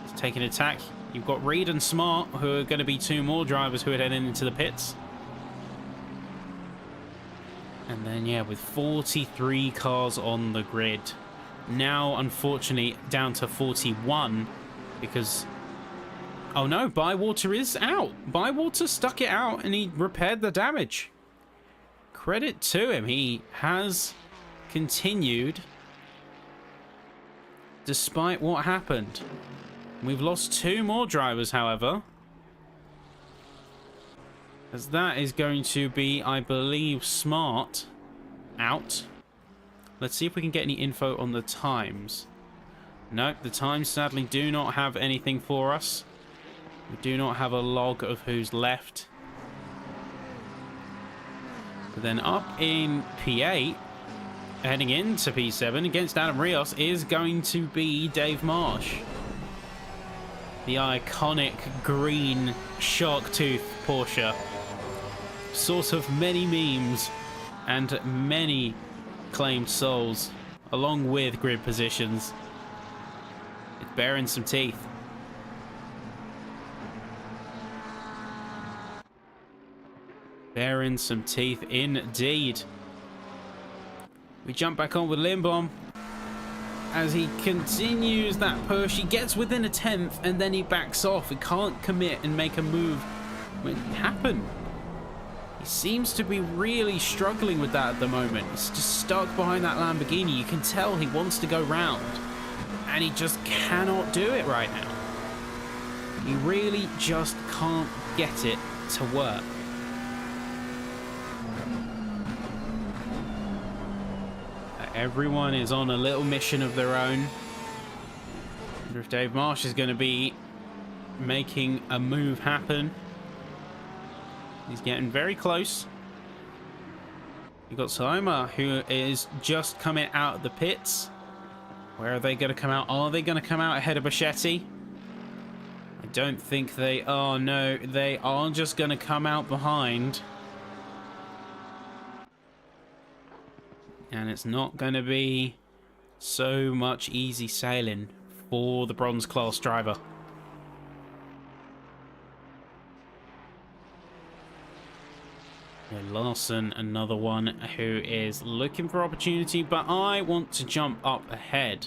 He's taking attack. You've got Reed and Smart, who are going to be two more drivers who are heading into the pits. And then, yeah, with 43 cars on the grid. Now, unfortunately, down to 41. Because, oh no, Bywater is out. Bywater stuck it out and he repaired the damage. Credit to him. He has continued despite what happened. We've lost two more drivers, however. As that is going to be, I believe, Smart out. Let's see if we can get any info on the times. Nope, the times sadly do not have anything for us. We do not have a log of who's left. But then up in P8, heading into P7 against Adam Rios, is going to be Dave Marsh. The iconic green shark tooth Porsche. Source of many memes and many claimed souls, along with grid positions. It's bearing some teeth. Bearing some teeth indeed. We jump back on with Lindbaum as he continues that push. He gets within a 10th and then he backs off. He can't commit and make a move when it happened. He seems to be really struggling with that at the moment. He's just stuck behind that Lamborghini. You can tell he wants to go round, and he just cannot do it right now. He really just can't get it to work. Everyone is on a little mission of their own. I wonder if Dave Marsh is going to be making a move happen. He's getting very close. You've got Saloma, who is just coming out of the pits. Where are they going to come out? Are they going to come out ahead of Bichetti? I don't think they are. No, they are just going to come out behind. And it's not going to be so much easy sailing for the bronze class driver. Larson, another one who is looking for opportunity, but I want to jump up ahead.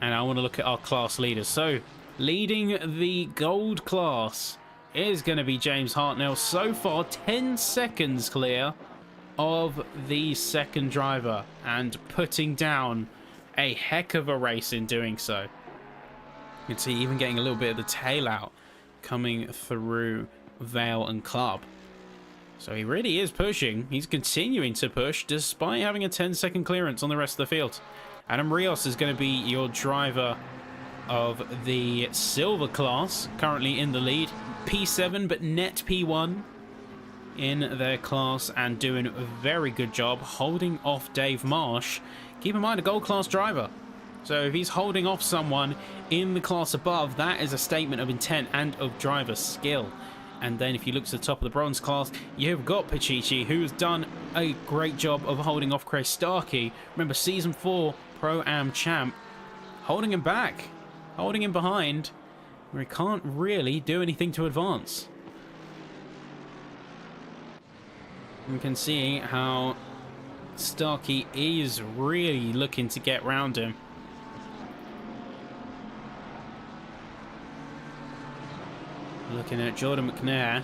And I want to look at our class leaders. So, leading the gold class is going to be James Hartnell. So far, 10 seconds clear of the second driver and putting down a heck of a race in doing so. You can see even getting a little bit of the tail out coming through Vale and Club. So he really is pushing. He's continuing to push despite having a 10-second clearance on the rest of the field. Adam Rios is going to be your driver of the silver class, currently in the lead. P7 but net P1 in their class and doing a very good job holding off Dave Marsh. Keep in mind, a gold class driver. So if he's holding off someone in the class above, that is a statement of intent and of driver skill. And then if you look to the top of the bronze class, you've got Pacici, who has done a great job of holding off Chris Starkey. Remember, Season 4 Pro-Am champ, holding him back, holding him behind, where he can't really do anything to advance. You can see how Starkey is really looking to get round him. Looking at Jordan McNair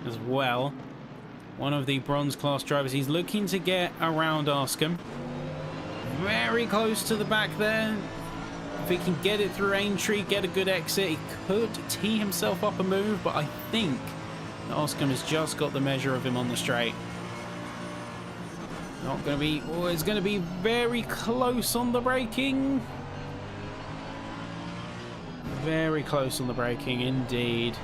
as well. One of the bronze class drivers. He's looking to get around Arscombe. Very close to the back there. If he can get it through Aintree, get a good exit, he could tee himself up a move, but I think Arscombe has just got the measure of him on the straight. Not going to be... Oh, it's going to be very close on the braking. Very close on the braking indeed.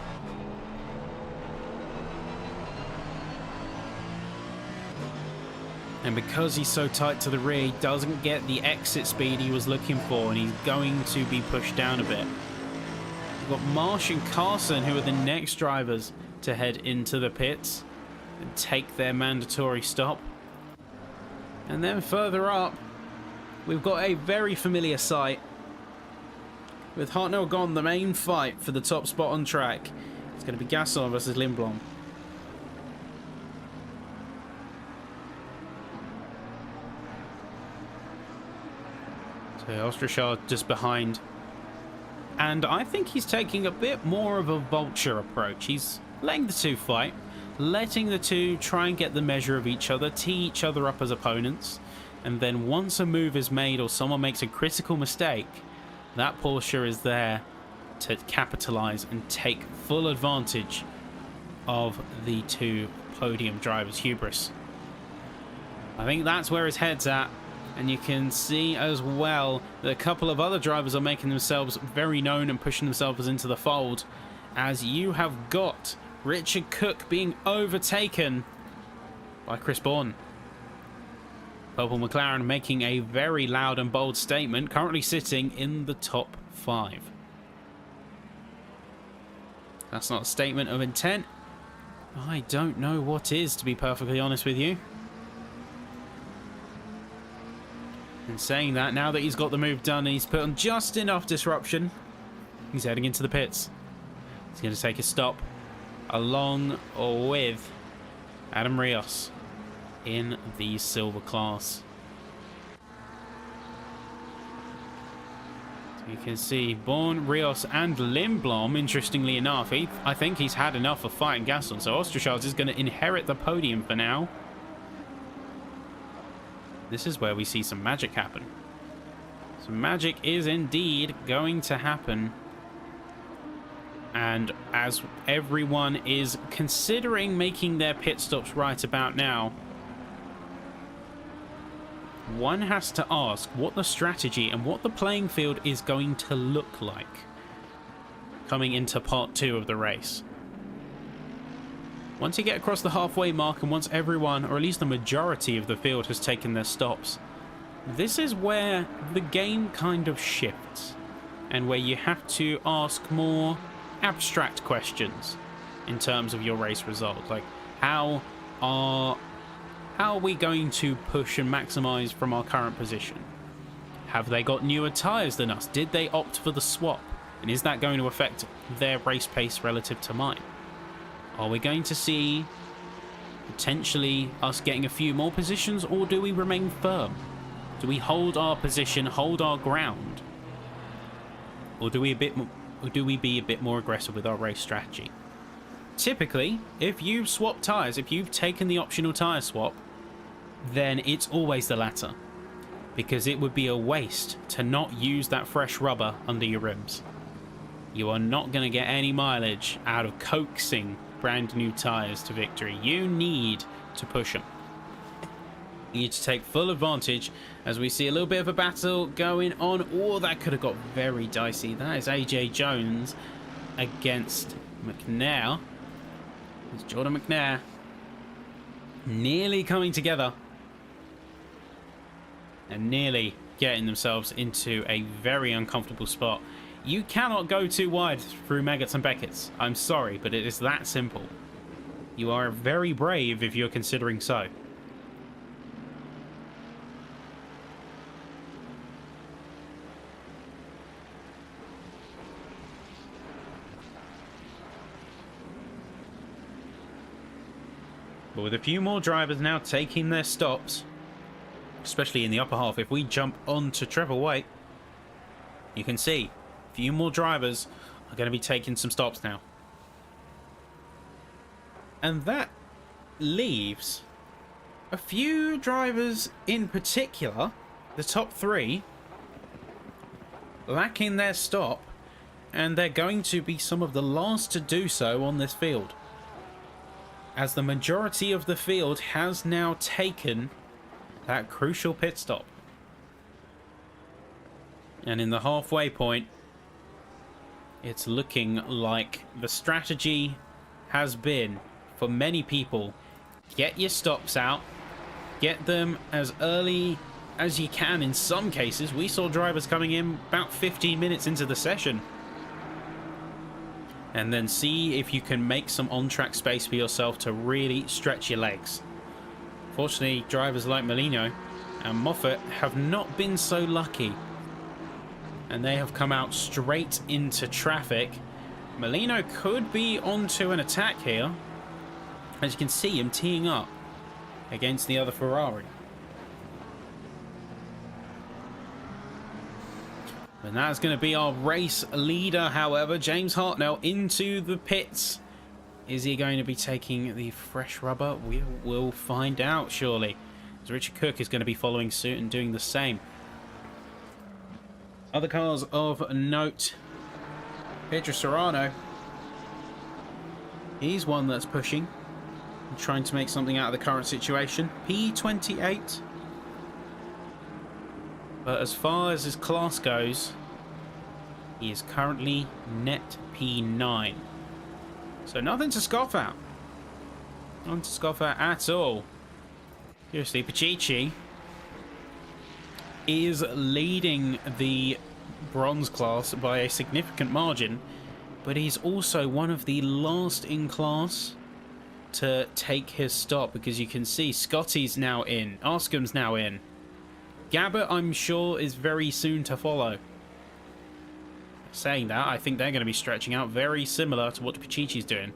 And because he's so tight to the rear, he doesn't get the exit speed he was looking for, and he's going to be pushed down a bit. We've got Marsh and Carson, who are the next drivers to head into the pits and take their mandatory stop. And then further up, we've got a very familiar sight. With Hartnell gone, the main fight for the top spot on track, it's going to be Gaston versus Lindblom. So Ostrachard just behind. And I think he's taking a bit more of a vulture approach. He's letting the two fight, letting the two try and get the measure of each other, tee each other up as opponents. And then once a move is made or someone makes a critical mistake, that Porsche is there to capitalize and take full advantage of the two podium drivers' hubris. I think that's where his head's at. And you can see as well that a couple of other drivers are making themselves very known and pushing themselves into the fold. As you have got Richard Cook being overtaken by Chris Bourne. Purple McLaren making a very loud and bold statement, currently sitting in the top 5. That's not a statement of intent. I don't know what is, to be perfectly honest with you. And saying that, now that he's got the move done and he's put on just enough disruption, he's heading into the pits. He's going to take a stop along with Adam Rios in the silver class. So you can see Bourne, Rios and Lindblom, interestingly enough, I think he's had enough of fighting Gaston, so Ostrachard is going to inherit the podium for now. This is where we see some magic happen. Some magic is indeed going to happen. And as everyone is considering making their pit stops right about now, one has to ask what the strategy and what the playing field is going to look like coming into part 2 of the race. Once you get across the halfway mark and once everyone, or at least the majority of the field, has taken their stops, this is where the game kind of shifts and where you have to ask more abstract questions in terms of your race result. Like, how are we going to push and maximize from our current position? Have they got newer tires than us? Did they opt for the swap? And is that going to affect their race pace relative to mine? Are we going to see potentially us getting a few more positions, or do we remain firm? Do we hold our position, hold our ground? Or do we be a bit more aggressive with our race strategy? Typically, if you've swapped tires, if you've taken the optional tire swap, then it's always the latter, because it would be a waste to not use that fresh rubber under your rims. You are not going to get any mileage out of coaxing brand new tires to victory. You need to push them. You need to take full advantage, as we see a little bit of a battle going on. Oh, that could have got very dicey. That is AJ Jones against McNair. It's Jordan McNair nearly coming together and nearly getting themselves into a very uncomfortable spot. You cannot go too wide through Meggetts and Beckett's. I'm sorry, but it is that simple. You are very brave if you're considering so. But with a few more drivers now taking their stops, especially in the upper half, if we jump onto Trevor White, you can see a few more drivers are going to be taking some stops now. And that leaves a few drivers in particular, the top 3, lacking their stop, and they're going to be some of the last to do so on this field, as the majority of the field has now taken that crucial pit stop. And in the halfway point, it's looking like the strategy has been, for many people, get your stops out, get them as early as you can. In some cases, we saw drivers coming in about 15 minutes into the session, and then see if you can make some on-track space for yourself to really stretch your legs. Fortunately, drivers like Molino and Moffat have not been so lucky, and they have come out straight into traffic. Molino could be onto an attack here, as you can see him teeing up against the other Ferrari. And that's going to be our race leader, however, James Hartnell, into the pits. Is he going to be taking the fresh rubber? We will find out, surely, as Richard Cook is going to be following suit and doing the same. Other cars of note, Pedro Serrano. He's one that's pushing and trying to make something out of the current situation. P28. But as far as his class goes, he is currently net P9. So nothing to scoff at. Nothing to scoff at all. Seriously, Pacici is leading the bronze class by a significant margin, but he's also one of the last in class to take his stop, because you can see Scotty's now in, Arscombe's now in. Gabbert, I'm sure, is very soon to follow. Saying that, I think they're going to be stretching out very similar to what Pacici's doing.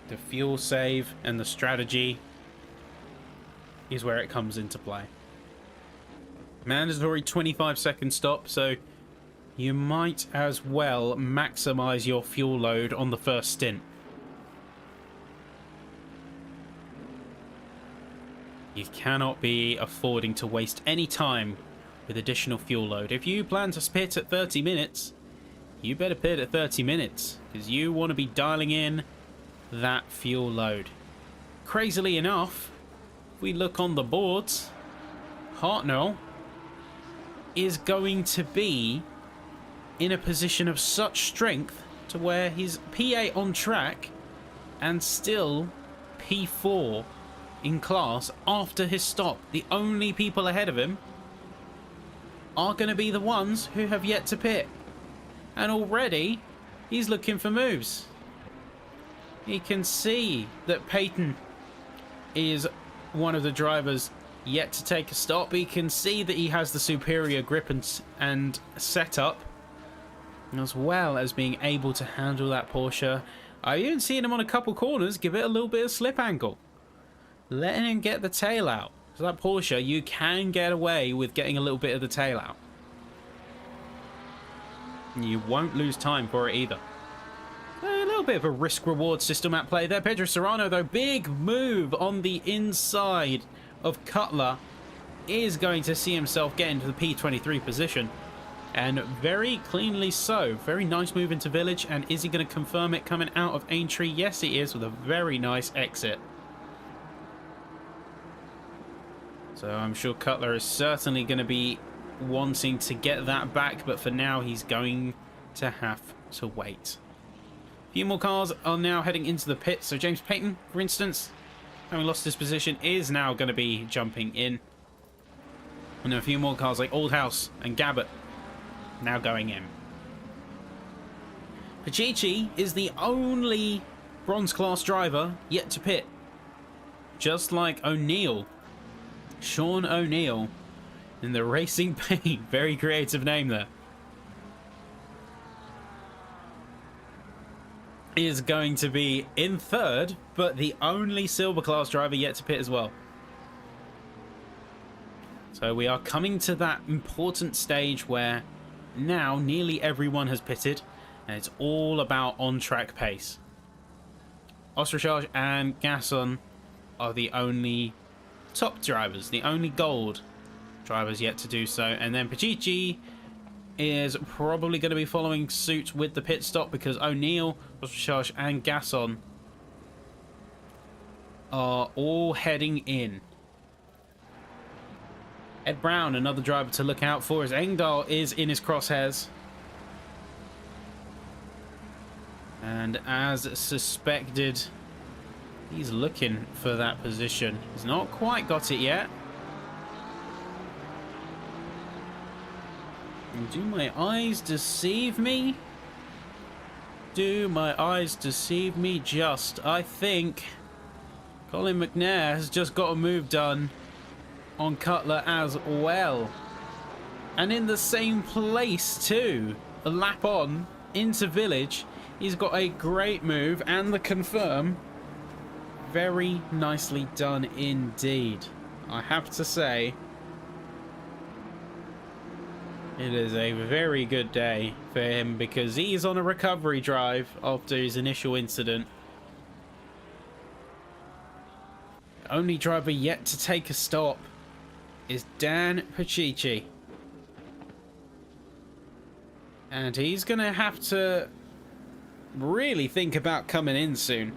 The fuel save and the strategy is where it comes into play. Mandatory 25-second stop, so you might as well maximize your fuel load on the first stint. You cannot be affording to waste any time with additional fuel load. If you plan to pit at 30 minutes, you better pit at 30 minutes because you want to be dialing in that fuel load. Crazily enough, if we look on the boards, Hartnell is going to be in a position of such strength to where he's P8 on track and still P4 in class after his stop. The only people ahead of him are going to be the ones who have yet to pit. And already he's looking for moves. He can see that Peyton is one of the drivers yet to take a stop. He can see that he has the superior grip and setup, as well as being able to handle that Porsche. I've even seen him on a couple corners give it a little bit of slip angle, letting him get the tail out. So that Porsche, you can get away with getting a little bit of the tail out. You won't lose time for it either. A little bit of a risk-reward system at play there. Pedro Serrano, though, big move on the inside of Cutler, is going to see himself get into the P23 position. And very cleanly so. Very nice move into Village. And is he going to confirm it coming out of Aintree? Yes, he is, with a very nice exit. So I'm sure Cutler is certainly going to be wanting to get that back. But for now, he's going to have to wait. A few more cars are now heading into the pit. So James Payton, for instance, having lost his position, is now going to be jumping in. And a few more cars like Oldhouse and Gabbett now going in. Pachichi is the only bronze class driver yet to pit. Just like O'Neill. Sean O'Neill in the Racing Paint. Very creative name there. Is going to be in third, but the only silver class driver yet to pit as well. So we are coming to that important stage where now nearly everyone has pitted, and it's all about on-track pace. Ostrachage and Gasson are the only top drivers, the only gold drivers yet to do so. And then Pachichi is probably going to be following suit with the pit stop because O'Neill, Ostrachage and Gasson are all heading in. Ed Brown, another driver to look out for, as Engdahl is in his crosshairs. And as suspected, he's looking for that position. He's not quite got it yet. And do my eyes deceive me? Do my eyes deceive me just? I think Colin McNair has just got a move done on Cutler as well, and in the same place too. A lap on into Village, he's got a great move and the confirm. Very nicely done indeed, I have to say. It is a very good day for him because he's on a recovery drive after his initial incident. The only driver yet to take a stop is Dan Pachichi. And he's going to have to really think about coming in soon.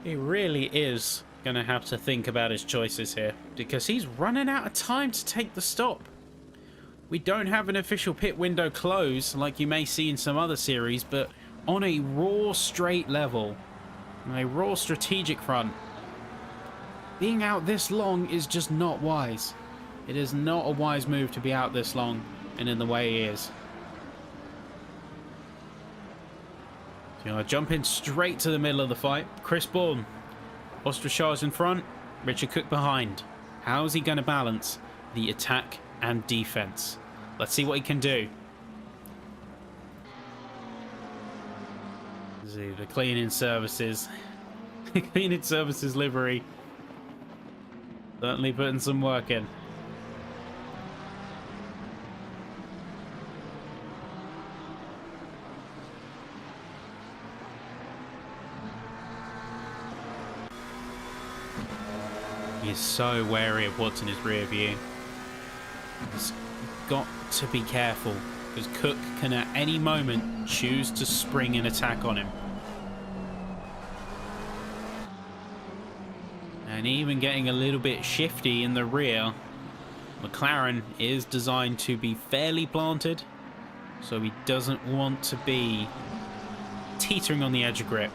He really is going to have to think about his choices here because he's running out of time to take the stop. We don't have an official pit window close like you may see in some other series, but on a raw straight level, on a raw strategic front, being out this long is just not wise. It is not a wise move to be out this long and in the way he is. So, you know, jumping straight to the middle of the fight. Chris Bourne, Ostrachage in front, Richard Cook behind. How's he going to balance the attack and defense? Let's see what he can do. See the cleaning services. Cleaning services livery. Certainly putting some work in. is so wary of what's in his rear view. He's got to be careful, because Cook can at any moment choose to spring an attack on him. And even getting a little bit shifty in the rear, McLaren is designed to be fairly planted, so he doesn't want to be teetering on the edge of grip.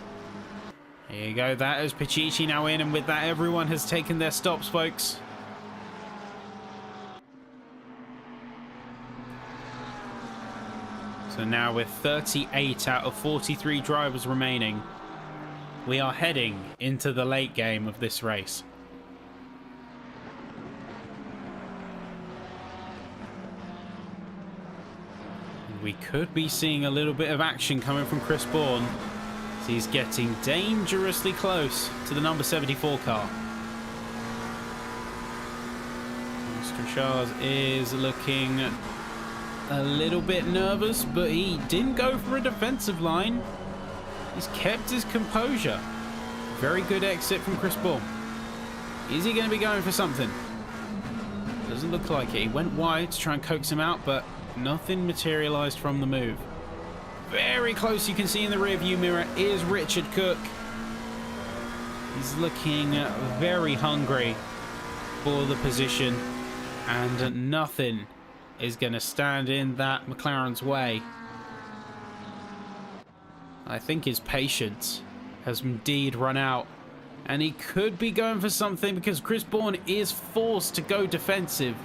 Here you go, that is Pacici now in, and with that everyone has taken their stops, folks. So now with 38 out of 43 drivers remaining, we are heading into the late game of this race. We could be seeing a little bit of action coming from Chris Bourne. He's getting dangerously close to the number 74 car. Mr. Charles is looking a little bit nervous, but he didn't go for a defensive line. He's kept his composure. Very good exit from Chris Bourne. Is he going to be going for something? Doesn't look like it. He went wide to try and coax him out, but nothing materialized from the move. Very close, you can see in the rearview mirror, is Richard Cook. He's looking very hungry for the position, and nothing is going to stand in that McLaren's way. I think his patience has indeed run out, and he could be going for something, because Chris Bourne is forced to go defensive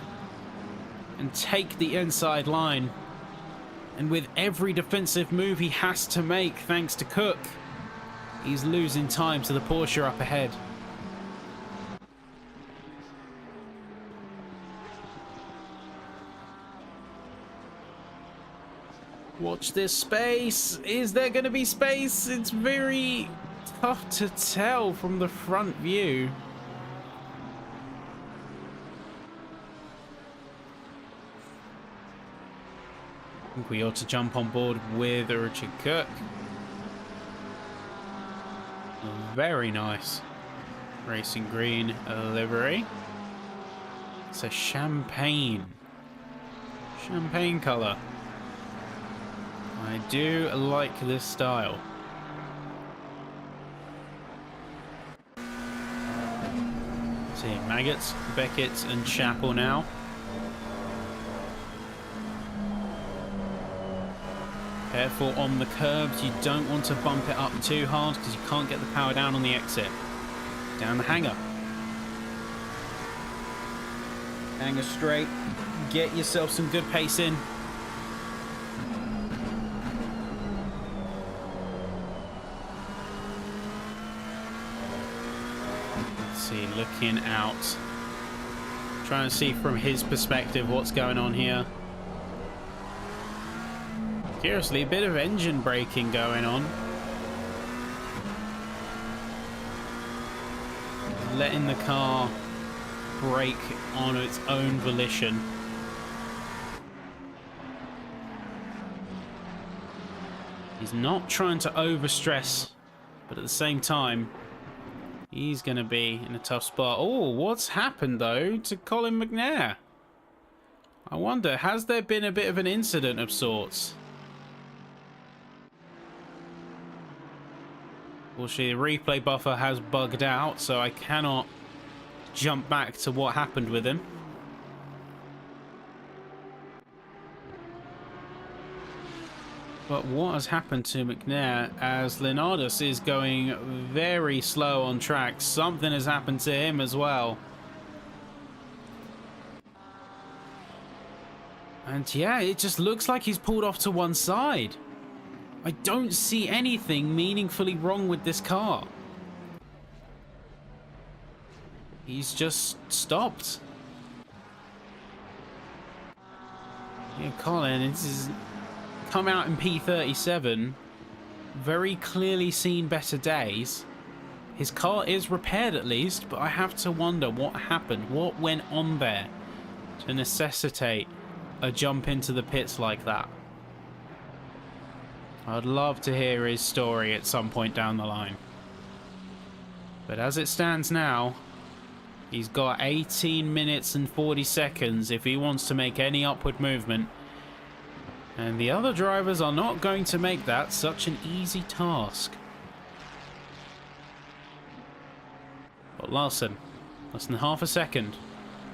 and take the inside line. And with every defensive move he has to make thanks to Cook, he's losing time to the Porsche up ahead. Watch this space. Is there going to be space? It's very tough to tell from the front view. I think we ought to jump on board with Richard Cook. Very nice racing green livery. It's a champagne color. I do like this style. See, Maggots, Beckett and Chappell now. Careful on the curbs, you don't want to bump it up too hard because you can't get the power down on the exit. Down the hanger. Hanger straight, get yourself some good pace in. Let's see, looking out. Trying to see from his perspective what's going on here. Seriously, a bit of engine braking going on. Letting the car brake on its own volition. He's not trying to overstress, but at the same time, he's going to be in a tough spot. Oh, what's happened though to Colin McNair? I wonder, has there been a bit of an incident of sorts? Well, the replay buffer has bugged out, so I cannot jump back to what happened with him. But what has happened to McNair as Leonardus is going very slow on track? Something has happened to him as well. And yeah, it just looks like he's pulled off to one side. I don't see anything meaningfully wrong with this car. He's just stopped. Yeah, Colin, this is come out in P37. Very clearly seen better days. His car is repaired at least, but I have to wonder what happened. What went on there to necessitate a jump into the pits like that? I'd love to hear his story at some point down the line. But as it stands now, He's got 18 minutes and 40 seconds if he wants to make any upward movement. And the other drivers are not going to make that such an easy task. But Larson, less than half a second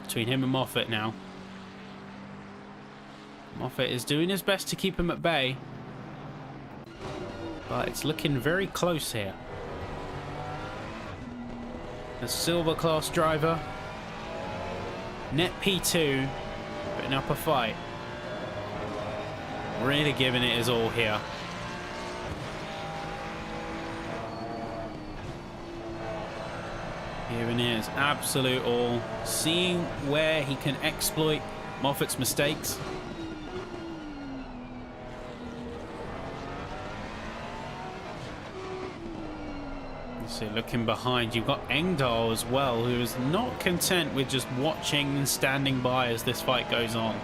between him and Moffat now. Moffat is doing his best to keep him at bay, but it's looking very close here. The silver class driver, net P2, putting up a fight. Really giving it his all here. Giving it his absolute all. Seeing where he can exploit Moffat's mistakes. So looking behind, you've got Engdahl as well, who is not content with just watching and standing by as this fight goes on.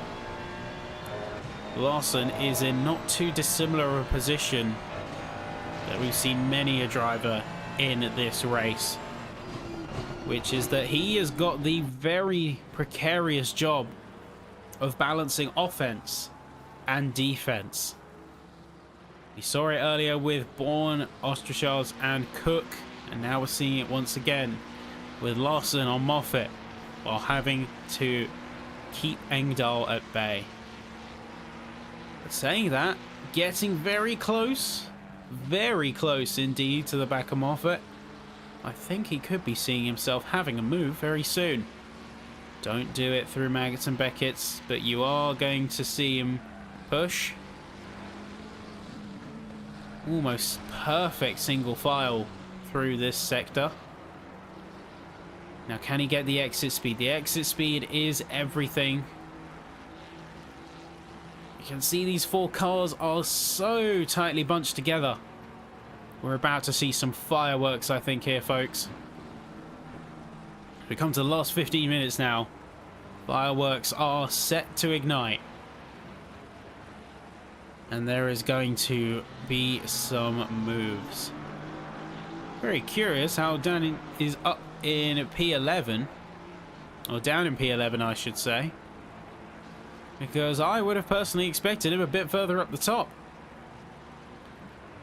Larson is in not too dissimilar a position that we've seen many a driver in this race, which is that he has got the very precarious job of balancing offense and defense. We saw it earlier with Bourne, Osterschals and Cook, and now we're seeing it once again with Larson on Moffat while having to keep Engdahl at bay. But saying that, getting very close indeed to the back of Moffat. I think he could be seeing himself having a move very soon. Don't do it through Maggots and Beckett's, but you are going to see him push. Almost perfect single file through this sector. Now, can he get the exit speed? The exit speed is everything. You can see these four cars are so tightly bunched together. We're about to see some fireworks, I think, here, folks. We come to the last 15 minutes now. Fireworks are set to ignite. And there is going to be some moves. Very curious how Dan is up in P11. Or down in P11, I should say. Because I would have personally expected him a bit further up the top.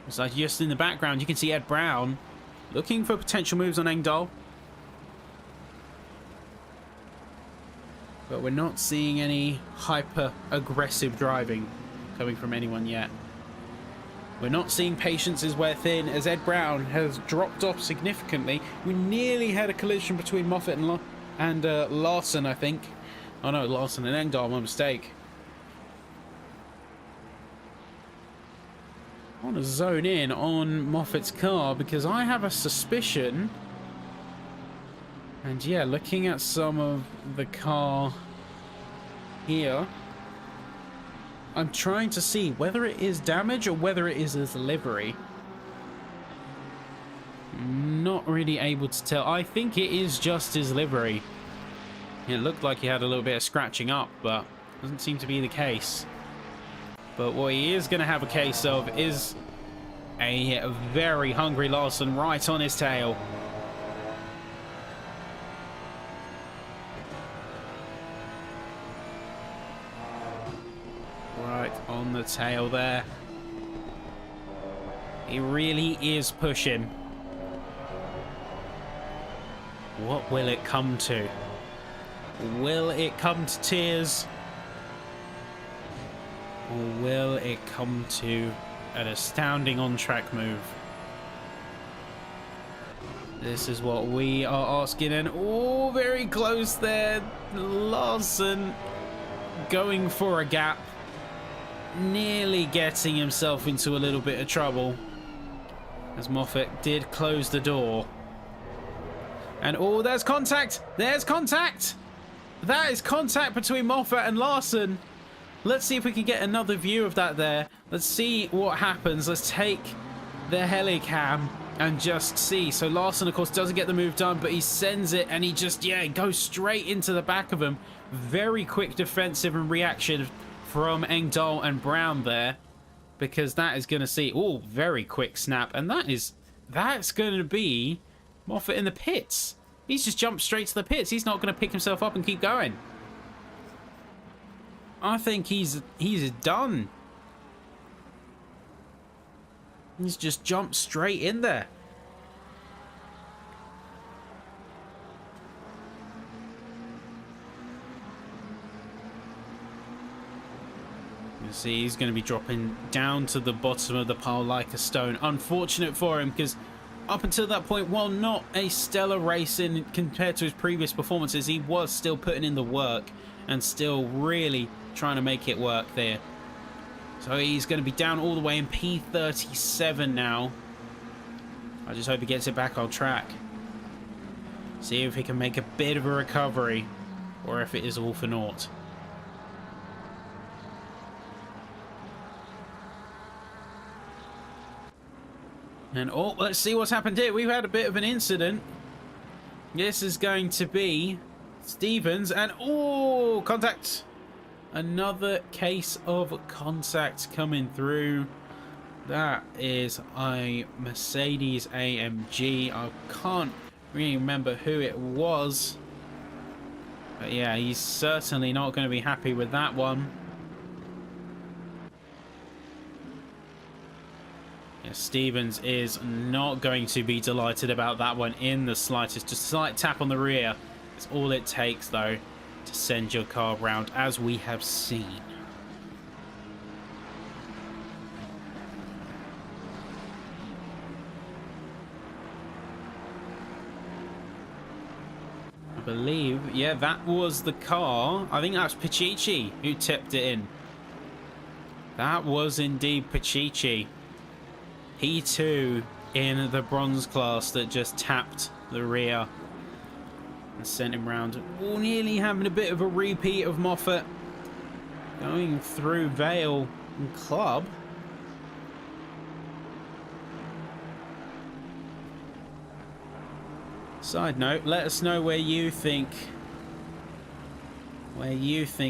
It's like just in the background, you can see Ed Brown looking for potential moves on Engdahl. But we're not seeing any hyper-aggressive driving coming from anyone yet. We're not seeing patience is wear thin, as Ed Brown has dropped off significantly. We nearly had a collision between Moffat and Larson, I think. Oh no, Larson and Engdahl, my mistake. I want to zone in on Moffat's car because I have a suspicion. And yeah, looking at some of the car here, I'm trying to see whether it is damage or whether it is his livery. Not really able to tell. I think it is just his livery. It looked like he had a little bit of scratching up, but doesn't seem to be the case. But what he is going to have a case of is a very hungry Larson right on his tail. Right on the tail there. He really is pushing. What will it come to? Will it come to tears? Or will it come to an astounding on-track move? This is what we are asking, and oh, very close there. Larson going for a gap. Nearly getting himself into a little bit of trouble, as Moffat did close the door. And oh, there's contact! There's contact! That is contact between Moffat and Larson. Let's see if we can get another view of that there. Let's see what happens. Let's take the helicam and just see. So Larson, of course, doesn't get the move done, but he sends it and he just, yeah, goes straight into the back of him. Very quick defensive and reaction from Engdahl and Brown there, because that is going to see, oh, very quick snap. And that's going to be Moffat in the pits. He's just jumped straight to the pits. He's not going to pick himself up and keep going. I think he's done. He's just jumped straight in there. You see, he's going to be dropping down to the bottom of the pile like a stone. Unfortunate for him, because up until that point, while not a stellar race in compared to his previous performances, he was still putting in the work and still really trying to make it work there. So he's going to be down all the way in P37 now. I just hope he gets it back on track. See if he can make a bit of a recovery, or if it is all for naught. And oh, let's see what's happened here. We've had a bit of an incident. This is going to be Stevens, and oh, contact. Another case of contact coming through. That is a Mercedes AMG. I can't really remember who it was. But yeah, he's certainly not going to be happy with that one. Yeah, Stevens is not going to be delighted about that one in the slightest. Just a slight tap on the rear. It's all it takes, though, to send your car round, as we have seen. I believe, yeah, that was the car. I think that's Pacici who tipped it in. That was indeed Pacici. He too in the bronze class that just tapped the rear and sent him round. Oh, nearly having a bit of a repeat of Moffat going through Vale and Club. Side note, let us know where you think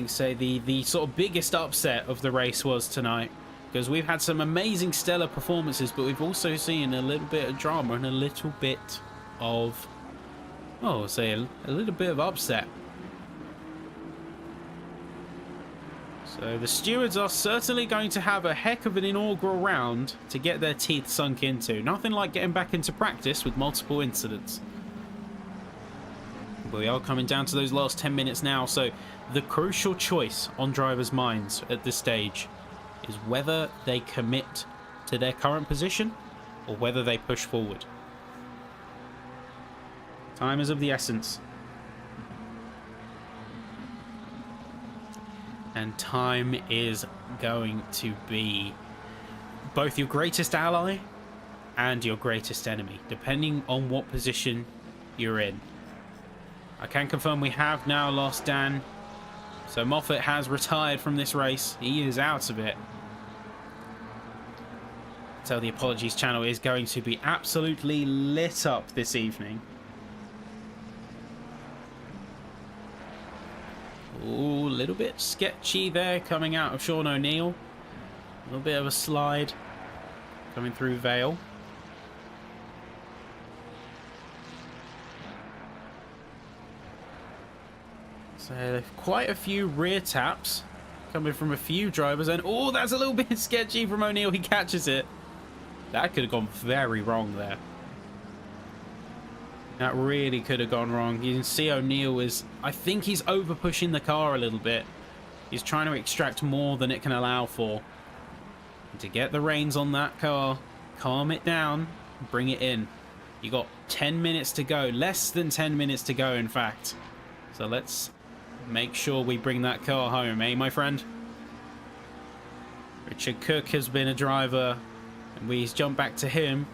say the sort of biggest upset of the race was tonight. Because we've had some amazing stellar performances, but we've also seen a little bit of drama and a little bit of, oh, say a little bit of upset. So the stewards are certainly going to have a heck of an inaugural round to get their teeth sunk into. Nothing like getting back into practice with multiple incidents. But we are coming down to those last 10 minutes now, so the crucial choice on drivers' minds at this stage is whether they commit to their current position or whether they push forward. Time is of the essence. And time is going to be both your greatest ally and your greatest enemy, depending on what position you're in. I can confirm we have now lost Dan. So Moffat has retired from this race. He is out of it. So the apologies channel is going to be absolutely lit up this evening. Ooh, a little bit sketchy there coming out of Sean O'Neill. A little bit of a slide coming through Vale. So quite a few rear taps coming from a few drivers, and oh, that's a little bit sketchy from O'Neill. He catches it. That could have gone very wrong there. That really could have gone wrong. You can see O'Neill is, I think he's over pushing the car a little bit. He's trying to extract more than it can allow for. And to get the reins on that car, calm it down, bring it in. You got 10 minutes to go, less than 10 minutes to go in fact. So let's make sure we bring that car home, eh, my friend? Richard Cook has been a driver, and we've jumped back to him.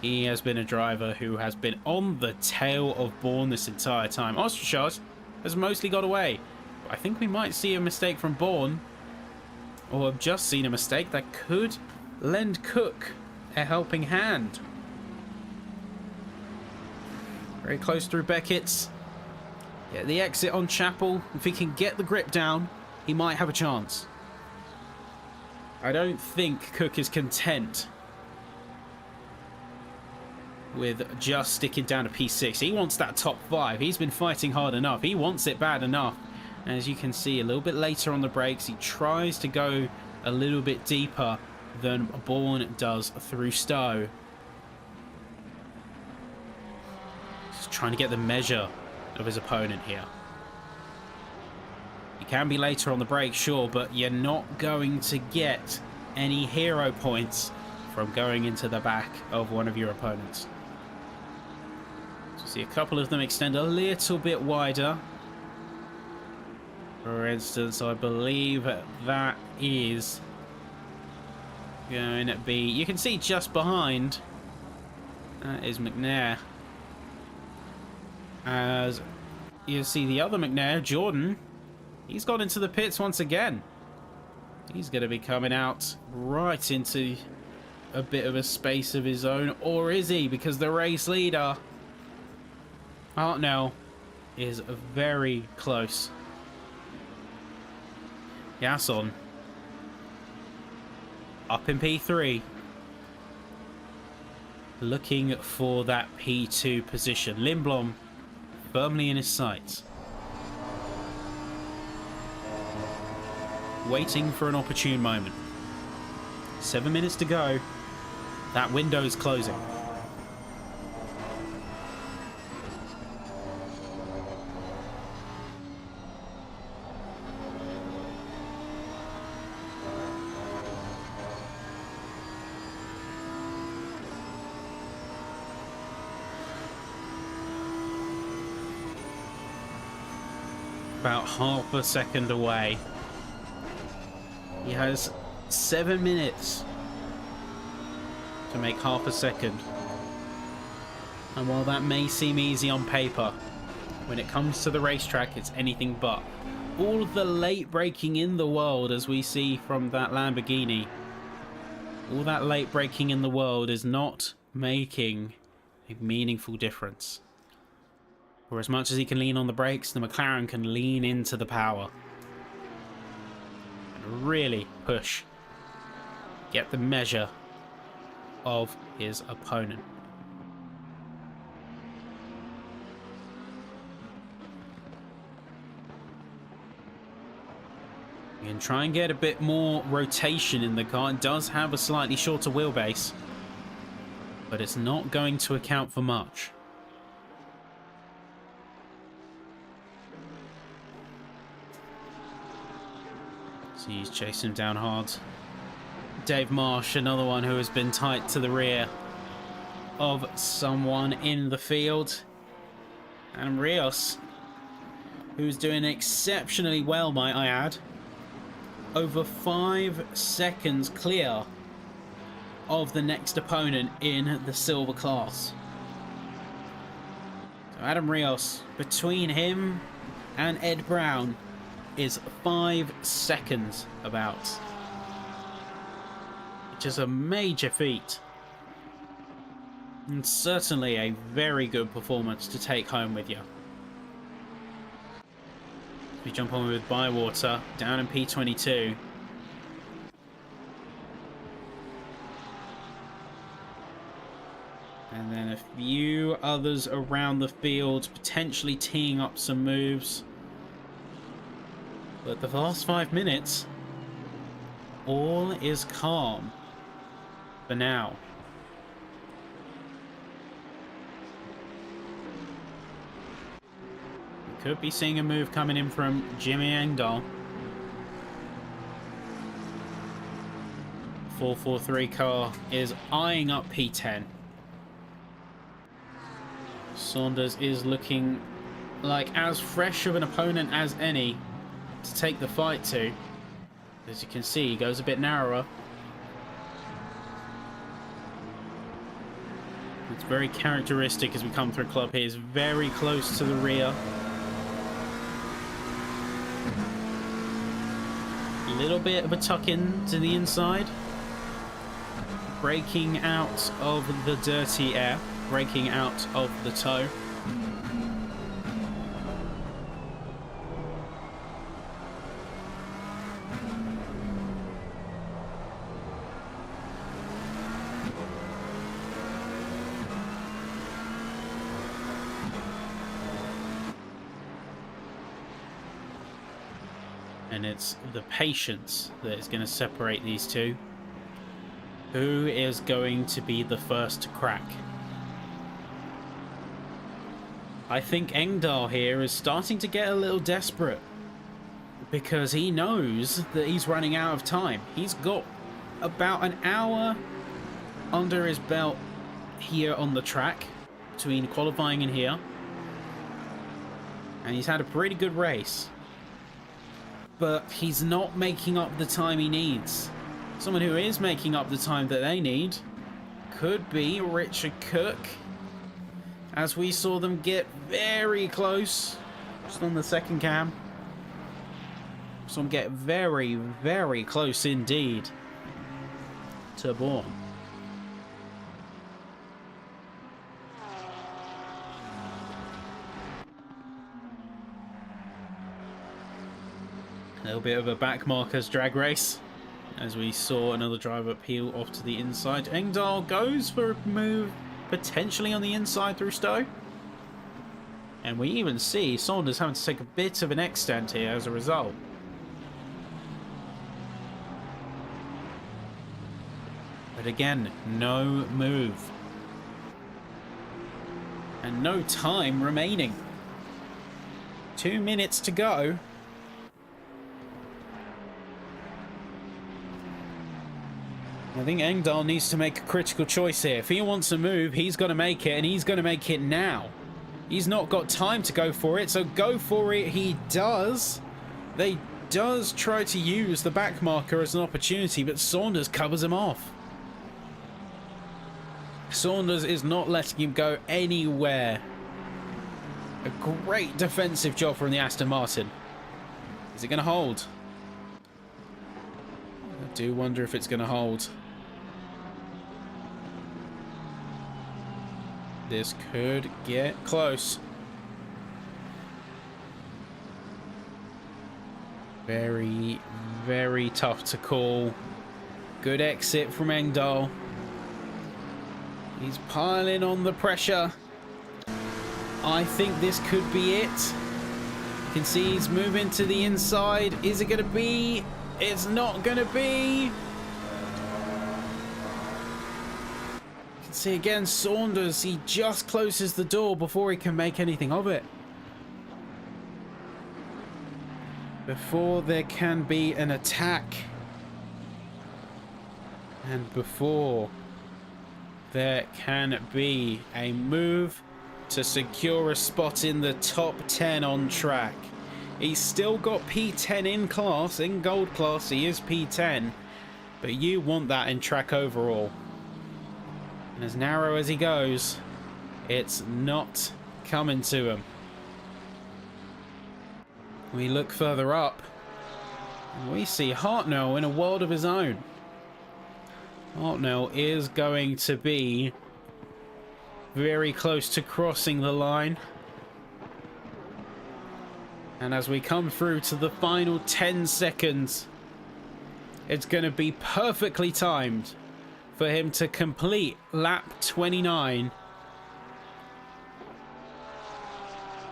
He has been a driver who has been on the tail of Bourne this entire time. Ostracharz has mostly got away. But I think we might see a mistake from Bourne, or have just seen a mistake that could lend Cook a helping hand. Very close through Beckett's. Get the exit on Chapel. If he can get the grip down, he might have a chance. I don't think Cook is content with just sticking down to P6. He wants that top 5. He's been fighting hard enough. He wants it bad enough. And as you can see, a little bit later on the brakes, he tries to go a little bit deeper than Bourne does through Stowe. Just trying to get the measure of his opponent here. You can be later on the brakes, sure, but you're not going to get any hero points from going into the back of one of your opponents. So see a couple of them extend a little bit wider. For instance, I believe that is going to be... You can see just behind. That is McNair. As you see the other McNair, Jordan, he's got into the pits once again. He's going to be coming out right into a bit of a space of his own. Or is he? Because the race leader, Hartnell, is very close. Gasson up in P3, looking for that P2 position. Lindblom firmly in his sights, waiting for an opportune moment. 7 minutes to go. That window is closing. About half a second away. He has 7 minutes to make half a second. And while that may seem easy on paper, when it comes to the racetrack, it's anything but. All of the late braking in the world, as we see from that Lamborghini, all that late braking in the world is not making a meaningful difference. For as much as he can lean on the brakes, the McLaren can lean into the power and really push, get the measure of his opponent. You can try and get a bit more rotation in the car. It does have a slightly shorter wheelbase, but it's not going to account for much. So he's chasing him down hard. Dave Marsh, another one who has been tight to the rear of someone in the field. And Rios, who's doing exceptionally well, might I add. Over 5 seconds clear of the next opponent in the silver class. So Adam Rios, between him and Ed Brown, is 5 seconds about, which is a major feat and certainly a very good performance to take home with you. We jump on with Bywater down in P22. And then a few others around the field potentially teeing up some moves. But the last 5 minutes, all is calm for now. We could be seeing a move coming in from Jimmy Engdahl. 443 car is eyeing up P10. Saunders is looking like as fresh of an opponent as any to take the fight to. As you can see, he goes a bit narrower. It's very characteristic as we come through club. He is very close to the rear. A little bit of a tuck in to the inside. Breaking out of the dirty air. Breaking out of the toe. And it's the patience that is going to separate these two. Who is going to be the first to crack? I think Engdahl here is starting to get a little desperate, because he knows that he's running out of time. He's got about an hour under his belt here on the track between qualifying and here. And he's had a pretty good race. But he's not making up the time he needs. Someone who is making up the time that they need could be Richard Cook, as we saw them get very close just on the second cam. So I'm getting very, very close indeed to Bourne. A little bit of a back markers drag race, as we saw another driver peel off to the inside. Engdahl goes for a move potentially on the inside through Stowe. And we even see Saunders having to take a bit of an extent here as a result. But again, no move. And no time remaining. 2 minutes to go. I think Engdahl needs to make a critical choice here. If he wants to move, he's got to make it, and he's going to make it now. He's not got time to go for it, so go for it he does. They does try to use the back marker as an opportunity, but Saunders covers him off. Saunders is not letting him go anywhere. A great defensive job from the Aston Martin. Is it going to hold? I do wonder if it's going to hold. This could get close. Very, very tough to call. Good exit from Engdahl. He's piling on the pressure. I think this could be it. You can see he's moving to the inside. Is it going to be? It's not going to be. See again, Saunders, he just closes the door before he can make anything of it. Before there can be an attack. And before there can be a move to secure a spot in the top 10 on track. He's still got P10 in class, in gold class, he is P10. But you want that in track overall. And as narrow as he goes, it's not coming to him. We look further up, and we see Hartnell in a world of his own. Hartnell is going to be very close to crossing the line. And as we come through to the final 10 seconds, it's going to be perfectly timed for him to complete lap 29.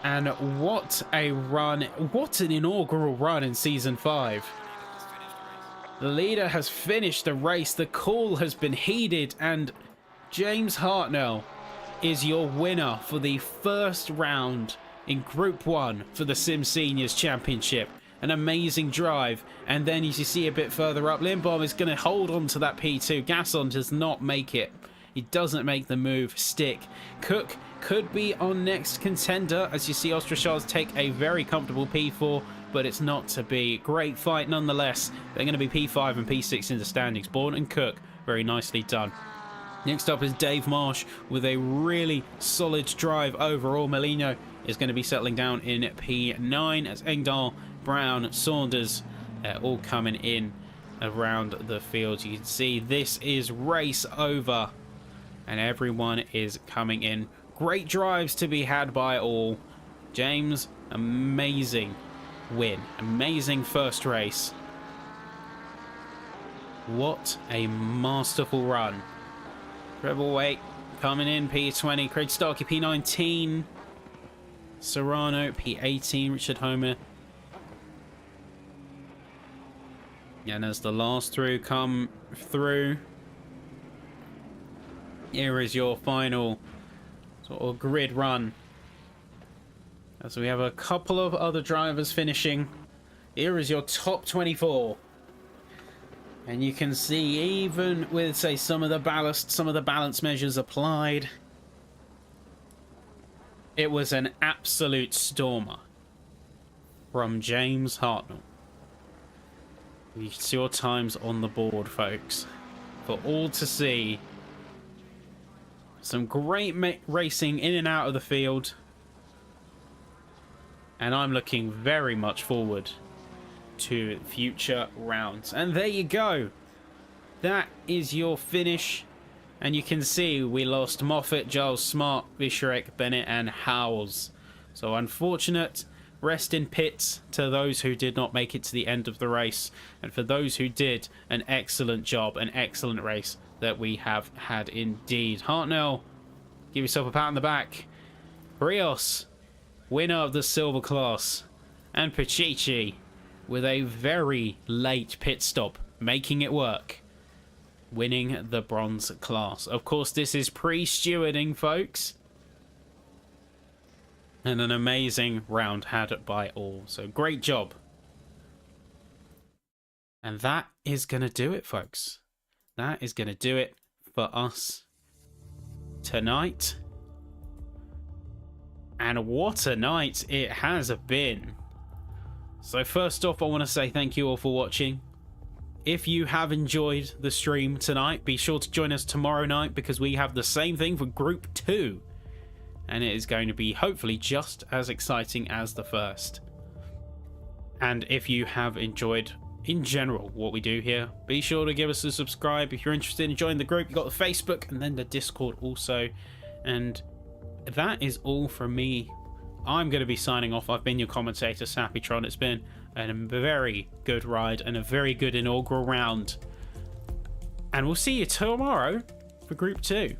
And what a run, what an inaugural run in Season 5. The leader has finished the race, the call has been heeded, and James Hartnell is your winner for the first round in Group 1 for the SIMseniors Championship. An amazing drive, and then as you see a bit further up, Lindbaum is going to hold on to that P2. Gasson does not make it. He doesn't make the move stick. Cook could be our next contender, as you see Ostrachaz take a very comfortable P4, but it's not to be. Great fight nonetheless. They're going to be P5 and P6 in the standings. Bourne and Cook, very nicely done. Next up is Dave Marsh with a really solid drive overall. Molino is going to be settling down in P9 as Engdahl, Brown, Saunders all coming in around the field. You can see this is race over and everyone is coming in. Great drives to be had by all. James, amazing win. Amazing first race. What a masterful run. Treble weight coming in, P20. Craig Starkey, P19. Serrano, P18. Richard Homer, And as the last through come through, here is your final sort of grid run. As we have a couple of other drivers finishing. Here is your top 24. And you can see, even with, say, some of the ballast, some of the balance measures applied, it was an absolute stormer from James Hartnell. You can see your times on the board, folks, for all to see. Some great racing in and out of the field. And I'm looking very much forward to future rounds. And there you go. That is your finish. And you can see we lost Moffat, Giles Smart, Vischerek, Bennett and Howells. So unfortunate. Rest in pits to those who did not make it to the end of the race. And for those who did, an excellent job, an excellent race that we have had indeed. Hartnell, give yourself a pat on the back. Rios, winner of the silver class. And Pacici, with a very late pit stop, making it work, winning the bronze class. Of course, this is pre-stewarding, folks. And an amazing round had by all. So great job. And that is going to do it, folks. That is going to do it for us tonight. And what a night it has been. So first off, I want to say thank you all for watching. If you have enjoyed the stream tonight, be sure to join us tomorrow night, because we have the same thing for Group 2. And it is going to be hopefully just as exciting as the first. And if you have enjoyed, in general, what we do here, be sure to give us a subscribe. If you're interested in joining the group, you've got the Facebook and then the Discord also. And that is all from me. I'm going to be signing off. I've been your commentator, Sappytron. It's been a very good ride and a very good inaugural round. And we'll see you tomorrow for Group 2.